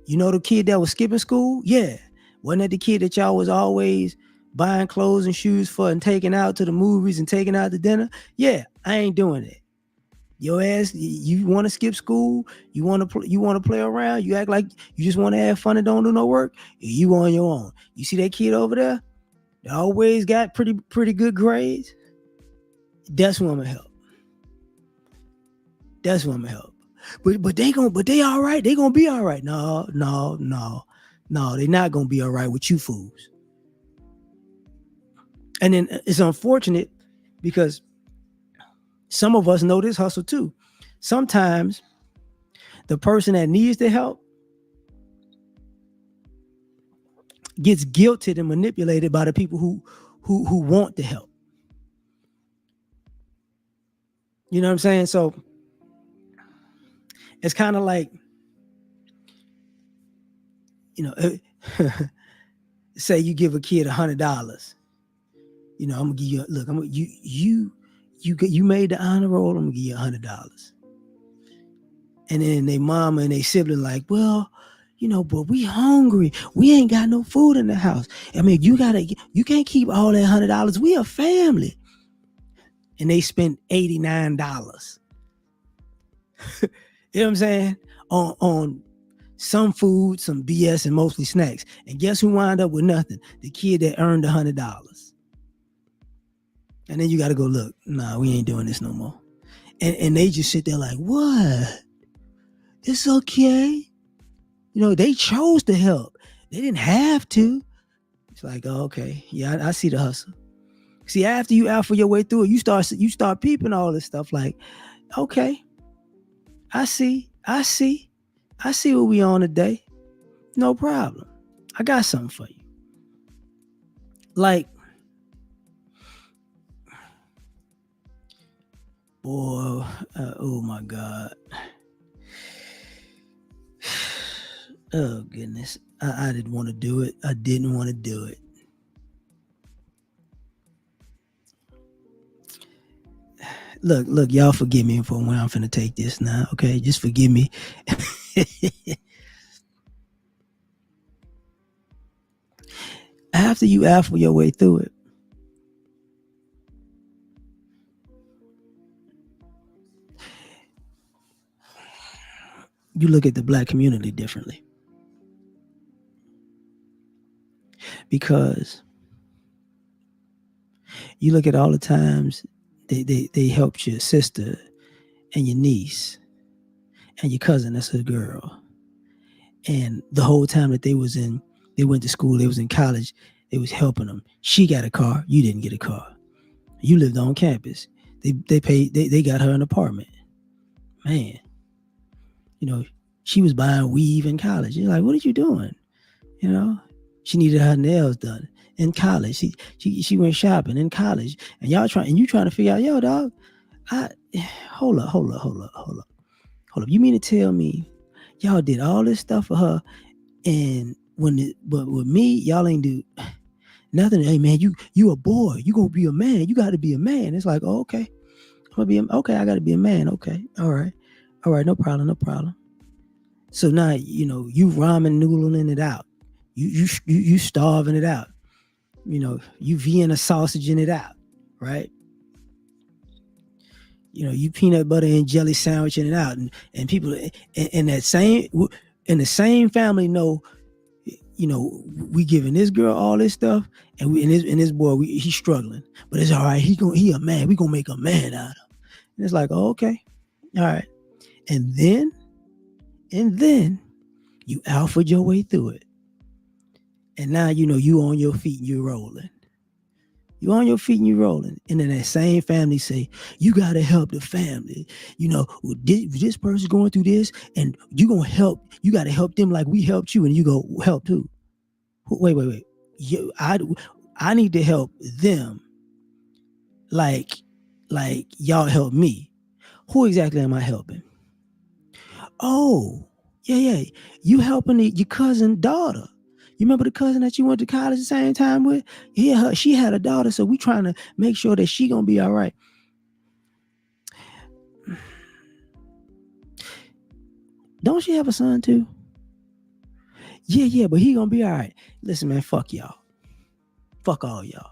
The kid that was skipping school? Yeah. Wasn't that the kid that y'all was always buying clothes and shoes for and taking out to the movies and taking out to dinner? Yeah, I ain't doing it. Your ass, you want to skip school? You want to play around? You act like you just want to have fun and don't do no work? You on your own. You see that kid over there? They always got pretty good grades. That's who I'm gonna help. But they all right. They gonna be all right. No. They not gonna be all right with you fools. And then it's unfortunate because some of us know this hustle too. Sometimes the person that needs the help gets guilted and manipulated by the people who want the help. You know what I'm saying? So it's kind of like, say you give a kid $100. I'm gonna give you. Look, you made the honor roll. I'm gonna give you $100. And then they mama and they sibling like, well, but we hungry. We ain't got no food in the house. I mean, you can't keep all that $100. We a family. And they spent $89. You know what I'm saying? On some food, some BS, and mostly snacks. And guess who wound up with nothing? The kid that earned $100. And then you got to go, look, nah, we ain't doing this no more. And they just sit there like, what? It's okay. They chose to help. They didn't have to. It's like, oh, okay. Yeah, I see the hustle. See, after you alpha your way through it, you start peeping all this stuff like, okay, I see what we on today. No problem. I got something for you. Like, boy, oh my God. Oh goodness. I didn't want to do it. I didn't want to do it. Look, y'all forgive me for when I'm finna take this now, okay? Just forgive me. After you alpha your way through it, you look at the black community differently, because you look at all the times they helped your sister and your niece and your cousin, that's a girl. And the whole time that they went to school, they was in college, they was helping them. She got a car, you didn't get a car. You lived on campus. They got her an apartment. Man, you know, she was buying weave in college. You're like, what are you doing? You know, she needed her nails done in college. She went shopping in college, and you trying to figure out, yo, dog, I hold up, hold up, hold up, hold up, hold up. You mean to tell me y'all did all this stuff for her, and but with me, y'all ain't do nothing? Hey man, you a boy, you gonna be a man, you got to be a man. It's like, oh, okay, okay, I got to be a man. Okay, all right, no problem, no problem. So now you ramen noodling it out. You starving it out. You Vienna sausaging it out, right? You peanut butter and jelly sandwiching it out, and people in the same family know, we giving this girl all this stuff, and this boy, he's struggling, but it's all right. He a man. We gonna make a man out of him. And it's like, oh, okay, all right, and then you alpha your way through it, and now you on your feet and you're rolling. You on your feet and you rolling, and then that same family say, you gotta help the family. This person's going through this, and you gotta help them like we helped you, and you go, help who? Wait. I need to help them like y'all help me. Who exactly am I helping? Oh, yeah. You helping your cousin daughter. You remember the cousin that you went to college the same time with? Yeah, she had a daughter, so we trying to make sure that she gonna be all right. Don't she have a son too? Yeah, but he gonna be all right. Listen, man, fuck y'all. Fuck all y'all.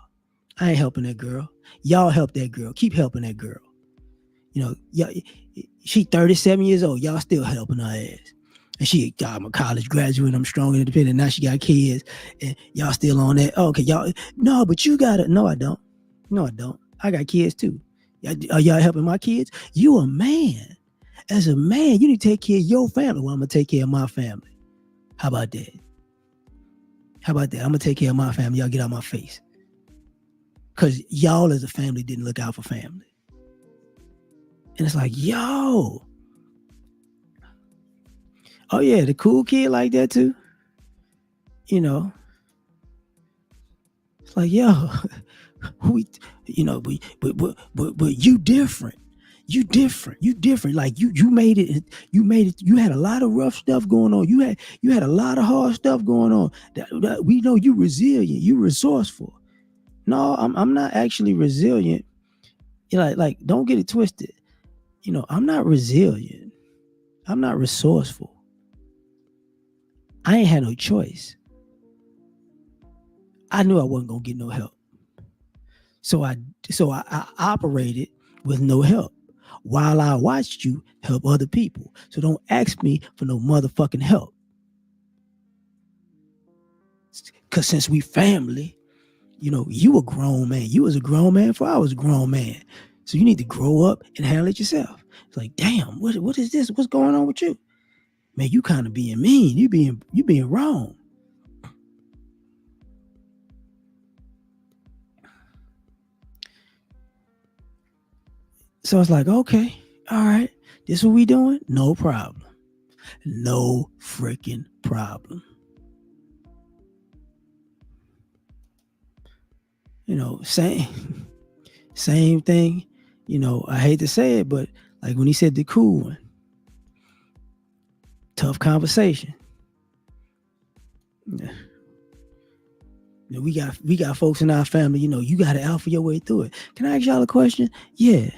I ain't helping that girl. Y'all help that girl. Keep helping that girl. Y'all, she 37 years old. Y'all still helping her ass. And I'm a college graduate. I'm strong and independent. Now she got kids, and y'all still on that. Oh, okay, y'all. No, but you got it. No, I don't. I got kids too. Are y'all helping my kids? You a man. As a man, you need to take care of your family. Well, I'm gonna take care of my family. How about that? I'm gonna take care of my family. Y'all get out my face. Because y'all as a family didn't look out for family. And it's like, yo. Oh yeah, the cool kid like that too. It's like, yo, but you different. You different. Like you made it. You had a lot of rough stuff going on. You had a lot of hard stuff going on. That we know you resilient. You resourceful. No, I'm not actually resilient. Like don't get it twisted. I'm not resilient. I'm not resourceful. I ain't had no choice. I knew I wasn't gonna get no help. So I operated with no help while I watched you help other people. So don't ask me for no motherfucking help. Cause since we family, you a grown man. You was a grown man before I was a grown man. So you need to grow up and handle it yourself. It's like, damn, what is this? What's going on with you? Man, you kind of being mean. You being wrong. So it's like, okay, all right, this what we doing? No problem. No freaking problem. Same thing. I hate to say it, but like when he said the cool one, tough conversation. Yeah. We got folks in our family. You got to alpha your way through it. Can I ask y'all a question? Yeah.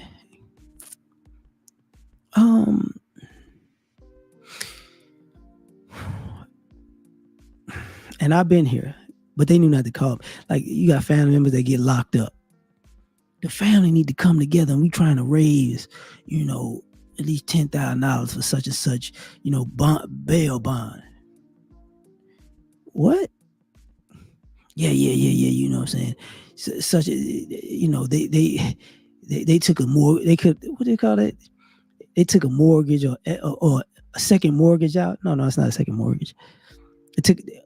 And I've been here. but they knew not to call. Like, you got family members that get locked up. The family need to come together, and we trying to raise, at least $10,000 for such and such, bail bond. What? Yeah. You know what I'm saying? Such a, they took a more, they could, what do you call it? They took a mortgage or a second mortgage out. No, it's not a second mortgage.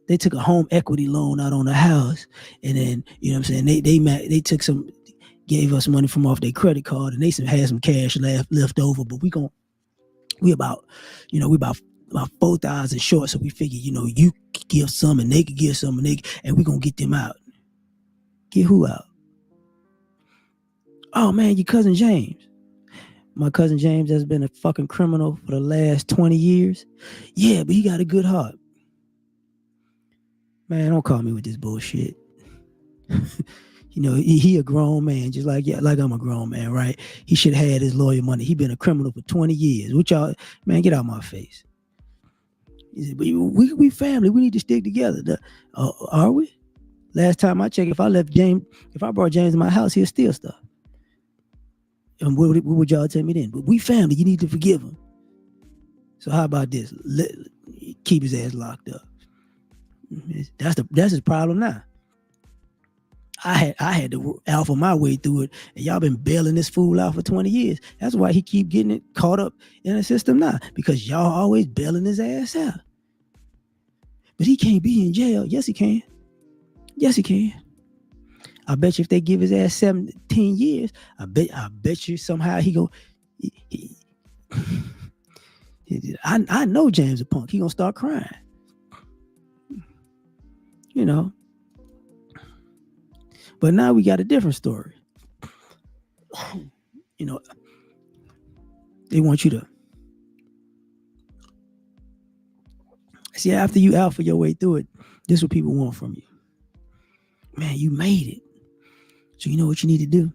They took a home equity loan out on the house, and then what I'm saying, they took some, gave us money from off their credit card, and they had some cash left over. But we about 4,000 short, so we figured, you could give some and they could give some, and we gonna get them out. Get who out? Oh man, your cousin James. My cousin James has been a fucking criminal for the last 20 years. Yeah, but he got a good heart. Man, don't call me with this bullshit. He a grown man, just like I'm a grown man, right? He should have had his lawyer money. He been a criminal for 20 years. Which y'all, man, get out my face. He said, but we family. We need to stick together. Are we? Last time I checked, if I brought James to my house, he'll steal stuff. And what would y'all tell me then? But we family. You need to forgive him. So how about this? Keep his ass locked up. That's his problem now. I had to alpha my way through it, and y'all been bailing this fool out for 20 years. That's why he keep getting it caught up in the system now, because y'all always bailing his ass out. But he can't be in jail. Yes, he can. I bet you if they give his ass 17 years, I bet you somehow he go. I know James a punk. He gonna start crying. But now we got a different story. They want you to see, after you alpha your way through it, this is what people want from you. Man, you made it. So you know what you need to do?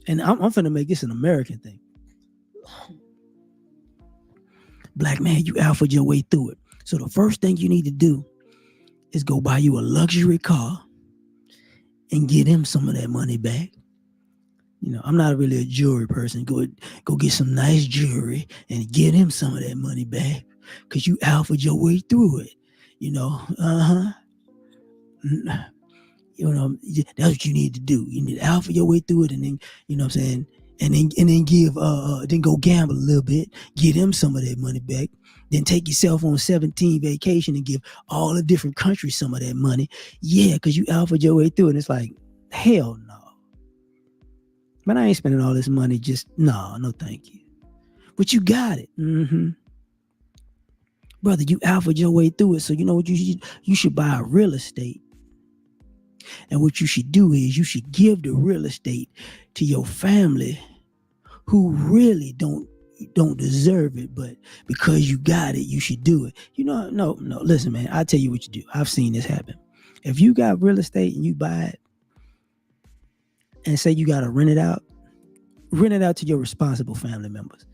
And I'm finna make this an American thing. Black man, you alpha your way through it. So the first thing you need to do is go buy you a luxury car and get him some of that money back. I'm not really a jewelry person. Go get some nice jewelry and get him some of that money back, because you alpha your way through it. That's what you need to do. You need to alpha your way through it, and then, what I'm saying, and then give then go gamble a little bit, get him some of that money back, then take yourself on 17 vacation and give all the different countries some of that money. Yeah, because you alpha your way through it. And it's like, hell no. Man, I ain't spending all this money just, no thank you. But you got it. Brother, you alpha your way through it. So you know what you should buy real estate. And what you should do is you should give the real estate to your family who really don't deserve it, but because you got it, you should do it. No, listen, man, I'll tell you what you do. I've seen this happen. If you got real estate and you buy it and say you got to rent it out to your responsible family members.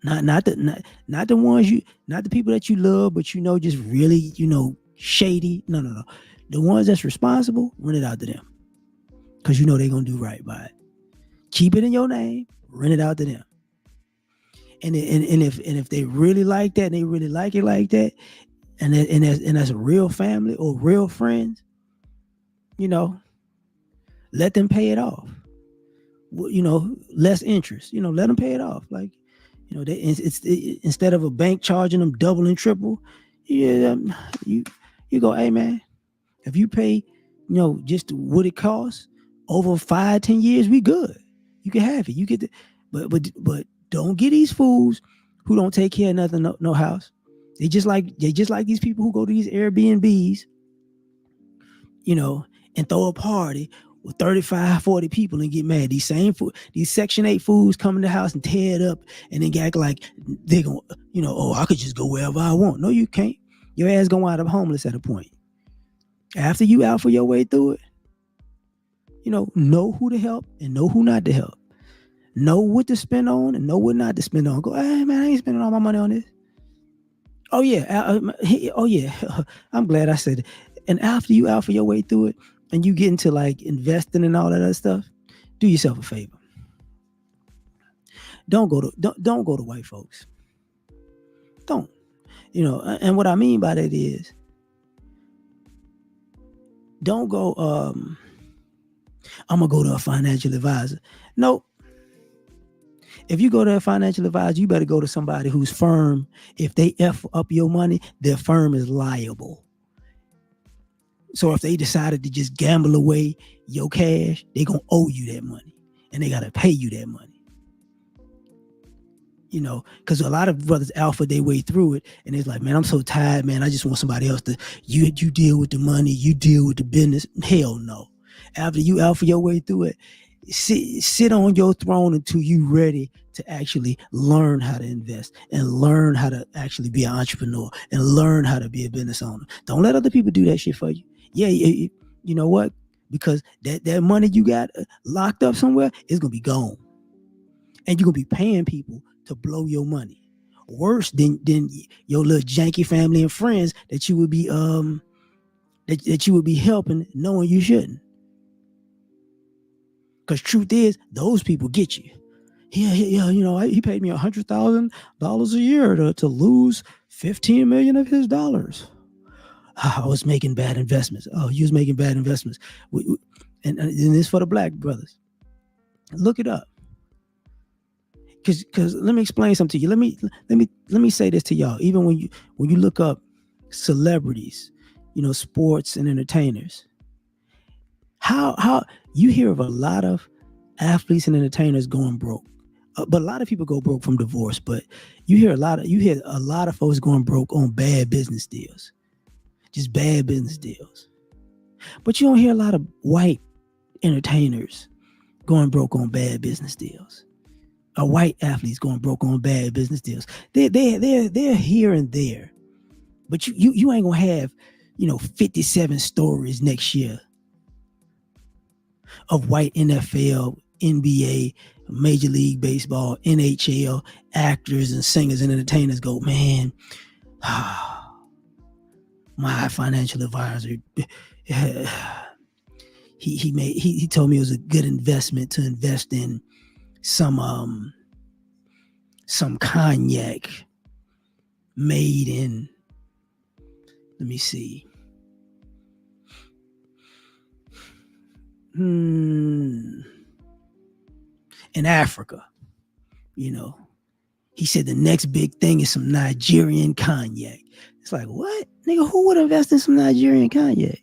Not the ones not the people that you love, but just really, shady. No. The ones that's responsible, rent it out to them. Because they're going to do right by it. Keep it in your name, rent it out to them. And if they really like that, and they really like it like that, and that's a real family or real friends, let them pay it off. Less interest. Let them pay it off. Like, instead of a bank charging them double and triple, you go, hey man, if you pay, just what it costs over 5-10 years, we good. You can have it. You get but don't get these fools who don't take care of nothing, no house. They just like these people who go to these Airbnbs, and throw a party with 35, 40 people and get mad. These Section 8 fools come in the house and tear it up and then act like they're going, I could just go wherever I want. No, you can't. Your ass gonna wind up homeless at a point. After you alpha your way through it, know who to help and know who not to help. Know what to spend on and know what not to spend on. Go, hey man, I ain't spending all my money on this. Oh yeah, oh yeah. I'm glad I said it. And after you alpha your way through it, and you get into like investing and all that other stuff, do yourself a favor. Don't go to white folks. Don't. And what I mean by that is, don't go. I'm gonna go to a financial advisor. No, if you go to a financial advisor, you better go to somebody whose firm, if they F up your money, their firm is liable. So if they decided to just gamble away your cash, they gonna owe you that money, and they gotta pay you that money. Because a lot of brothers alpha their way through it, and it's like, man, I'm so tired, man. I just want somebody else to. You deal with the money, you deal with the business. Hell no. After you alpha your way through it, sit on your throne until you ready to actually learn how to invest and learn how to actually be an entrepreneur and learn how to be a business owner. Don't let other people do that shit for you. Yeah, you know what? Because that money you got locked up somewhere is gonna be gone, and you're gonna be paying people to blow your money. Worse than your little janky family and friends that you would be that you would be helping, knowing you shouldn't. Because truth is, those people get you. Yeah. He paid me $100,000 a year to lose 15 million of his dollars. I was making bad investments. Oh, you was making bad investments. And this for the black brothers. Look it up. Because let me explain something to you. Let me say this to y'all. Even when you look up celebrities, sports and entertainers, how you hear of a lot of athletes and entertainers going broke, but a lot of people go broke from divorce. But you hear a lot of folks going broke on bad business deals, just bad business deals. But you don't hear a lot of white entertainers going broke on bad business deals. White athletes going broke on bad business deals. They're here and there, but you ain't gonna have 57 stories next year of white NFL, NBA, Major League Baseball, NHL actors and singers and entertainers go, man, my financial advisor, he told me it was a good investment to invest in some cognac made in, let me see, in Africa. He said the next big thing is some Nigerian cognac. It's like, what? Nigga, who would invest in some Nigerian cognac?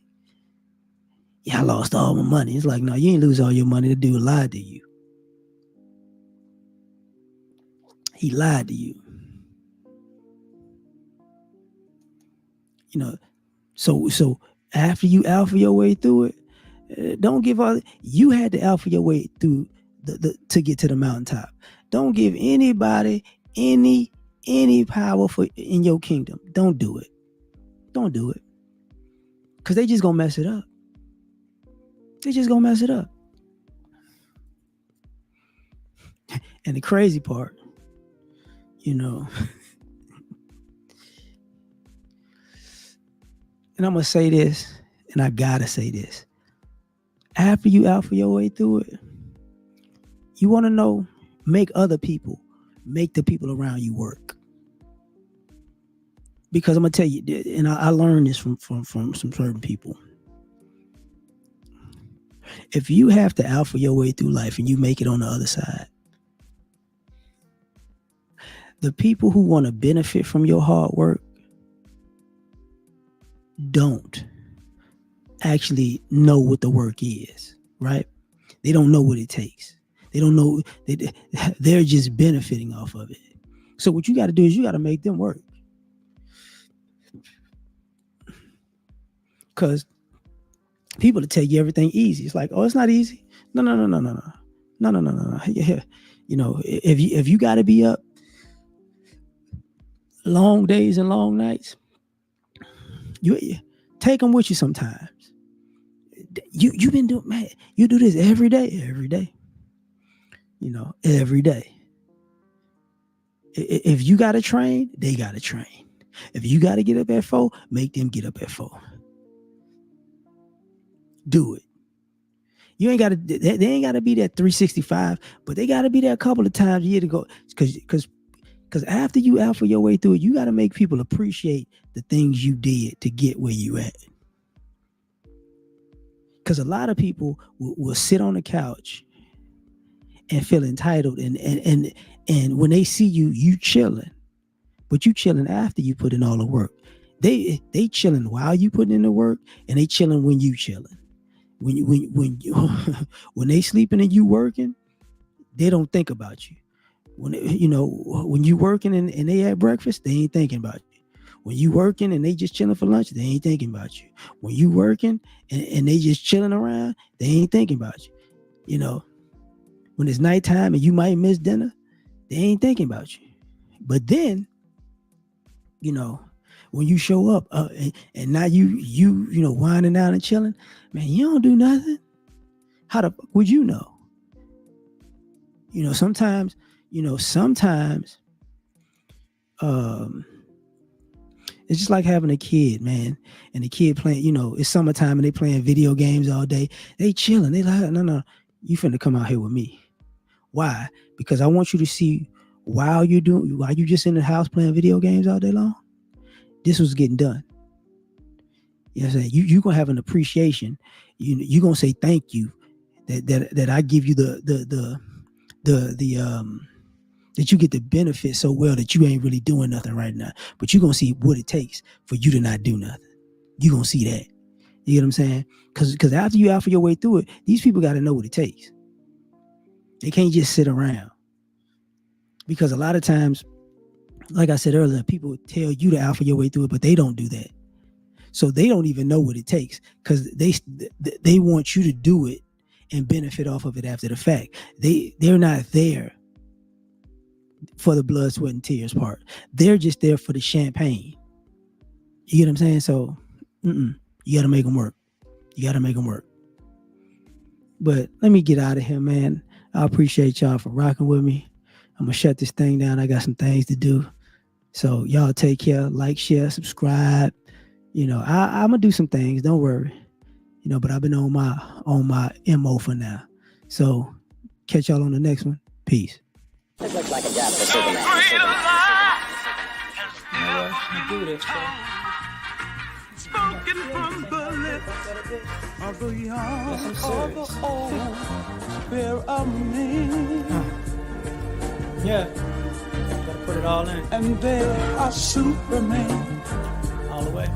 Yeah, I lost all my money. It's like, no, you ain't lose all your money. The dude lied to you. He lied to you. So after you alpha your way through it, don't give all. You had to alpha your way through to get to the mountaintop. Don't give anybody any power in your kingdom. Don't do it. Don't do it. Because they just gonna mess it up. They just gonna mess it up. And the crazy part, and I'm gonna say this, and I gotta say this. After you alpha your way through it, you want to know, make the people around you work. Because I'm gonna tell you, and I learned this from some certain people. If you have to alpha your way through life and you make it on the other side, the people who want to benefit from your hard work don't actually know what the work is, right? They don't know what it takes. They don't know. They're just benefiting off of it. So what you got to do is you got to make them work. Because people to tell you everything easy. It's like, oh, it's not easy. No. If you got to be up long days and long nights, you take them with you sometimes. You've been doing, man, you do this every day. Every day. If you got to train, they got to train. If you got to get up at 4, make them get up at 4. Do it. You ain't got to. They ain't got to be that 365, but they got to be there a couple of times a year to go. Because after you alpha your way through it, you got to make people appreciate the things you did to get where you at. Because a lot of people will sit on the couch and feel entitled, and when they see you chilling, but you chilling after you put in all the work. They chilling while you putting in the work, and they chilling when you chilling. When you when they sleeping and you working, they don't think about you. When you working and they at breakfast, they ain't thinking about you. When you working and they just chilling for lunch, they ain't thinking about you. When you working and they just chilling around, they ain't thinking about you. You know, when it's nighttime and you might miss dinner, they ain't thinking about you. But then, you know, when you show up and now you winding down and chilling, man, you don't do nothing. How the fuck would you know? You know, sometimes it's just like having a kid, man, and the kid playing, it's summertime and they playing video games all day. They chilling. They like, no, you finna come out here with me. Why? Because I want you to see while you just in the house playing video games all day long, this was getting done. You know what I'm saying? You gonna have an appreciation. You gonna say thank you that I give you that you get the benefit so well that you ain't really doing nothing right now. But you're gonna see what it takes for you to not do nothing. You're gonna see that. You get what I'm saying? Because after you alpha your way through it, these people got to know what it takes. They can't just sit around. Because a lot of times, like I said earlier, people tell you to alpha your way through it, but they don't do that. So they don't even know what it takes because they want you to do it and benefit off of it after the fact. They're not there for the blood, sweat, and tears part. They're just there for the champagne. You get what I'm saying? So you got to make them work. You got to make them work. But let me get out of here, man. I appreciate y'all for rocking with me. I'm going to shut this thing down. I got some things to do. So y'all take care. Like, share, subscribe. I'm going to do some things. Don't worry. But I've been on my MO for now. So catch y'all on the next one. Peace. It looks like a job for Superman. Do this, Spoken from the lips of the young or the old, fear of me. Yeah. Gotta put it all in. And they are Superman. All the way.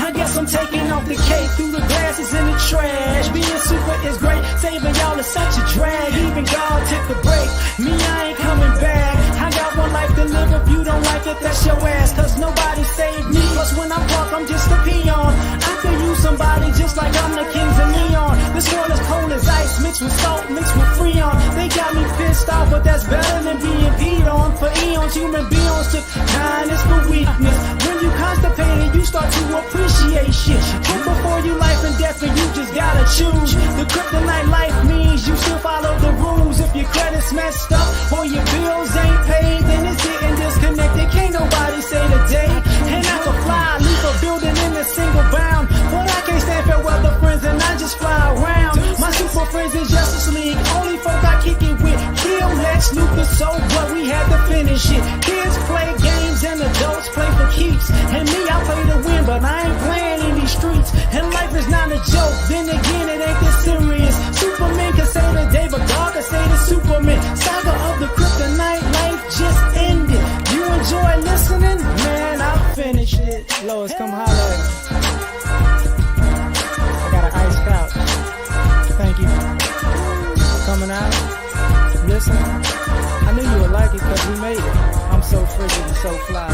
I guess I'm taking off the cape through the glasses in the trash. Being super is great, saving y'all is such a drag. Even God took a break, me I ain't coming back. I got one life to live, if you don't like it, that's your ass. Cause nobody saved me, plus when I walk I'm just a peon. I could use somebody just like I'm the kings of neon. This world is cold as ice, mixed with salt, mixed with freon. They got me pissed off, but that's better than being peed on. For eons, human beings took kindness for weakness. When you constipated, you start to appreciate shit. Put before you life and death, and you just gotta choose. The kryptonite life means you still follow the rules. If your credit's messed up or your bills ain't paid, then it's getting disconnected. Can't nobody say the day. And I can fly, leave a building in a single bound. But I can't stand fair weather friends, and I just fly around. My super friends in Justice League, only folk I kick it with. Kill Lex Luthor, so what? We had to finish it. Kids play games and adults play for keeps. And me, I play to win, but I ain't playing in these streets. And life is not a joke, then again it ain't this serious. Superman can say the day, but God can say the Superman. Saga of the kryptonite, life just ended. You enjoy listening? Man, I finished it. Lois, come holler at me. I got an ice couch. Thank you for coming out. Listen, I knew you would like it because we made it. I'm so frigid and so fly.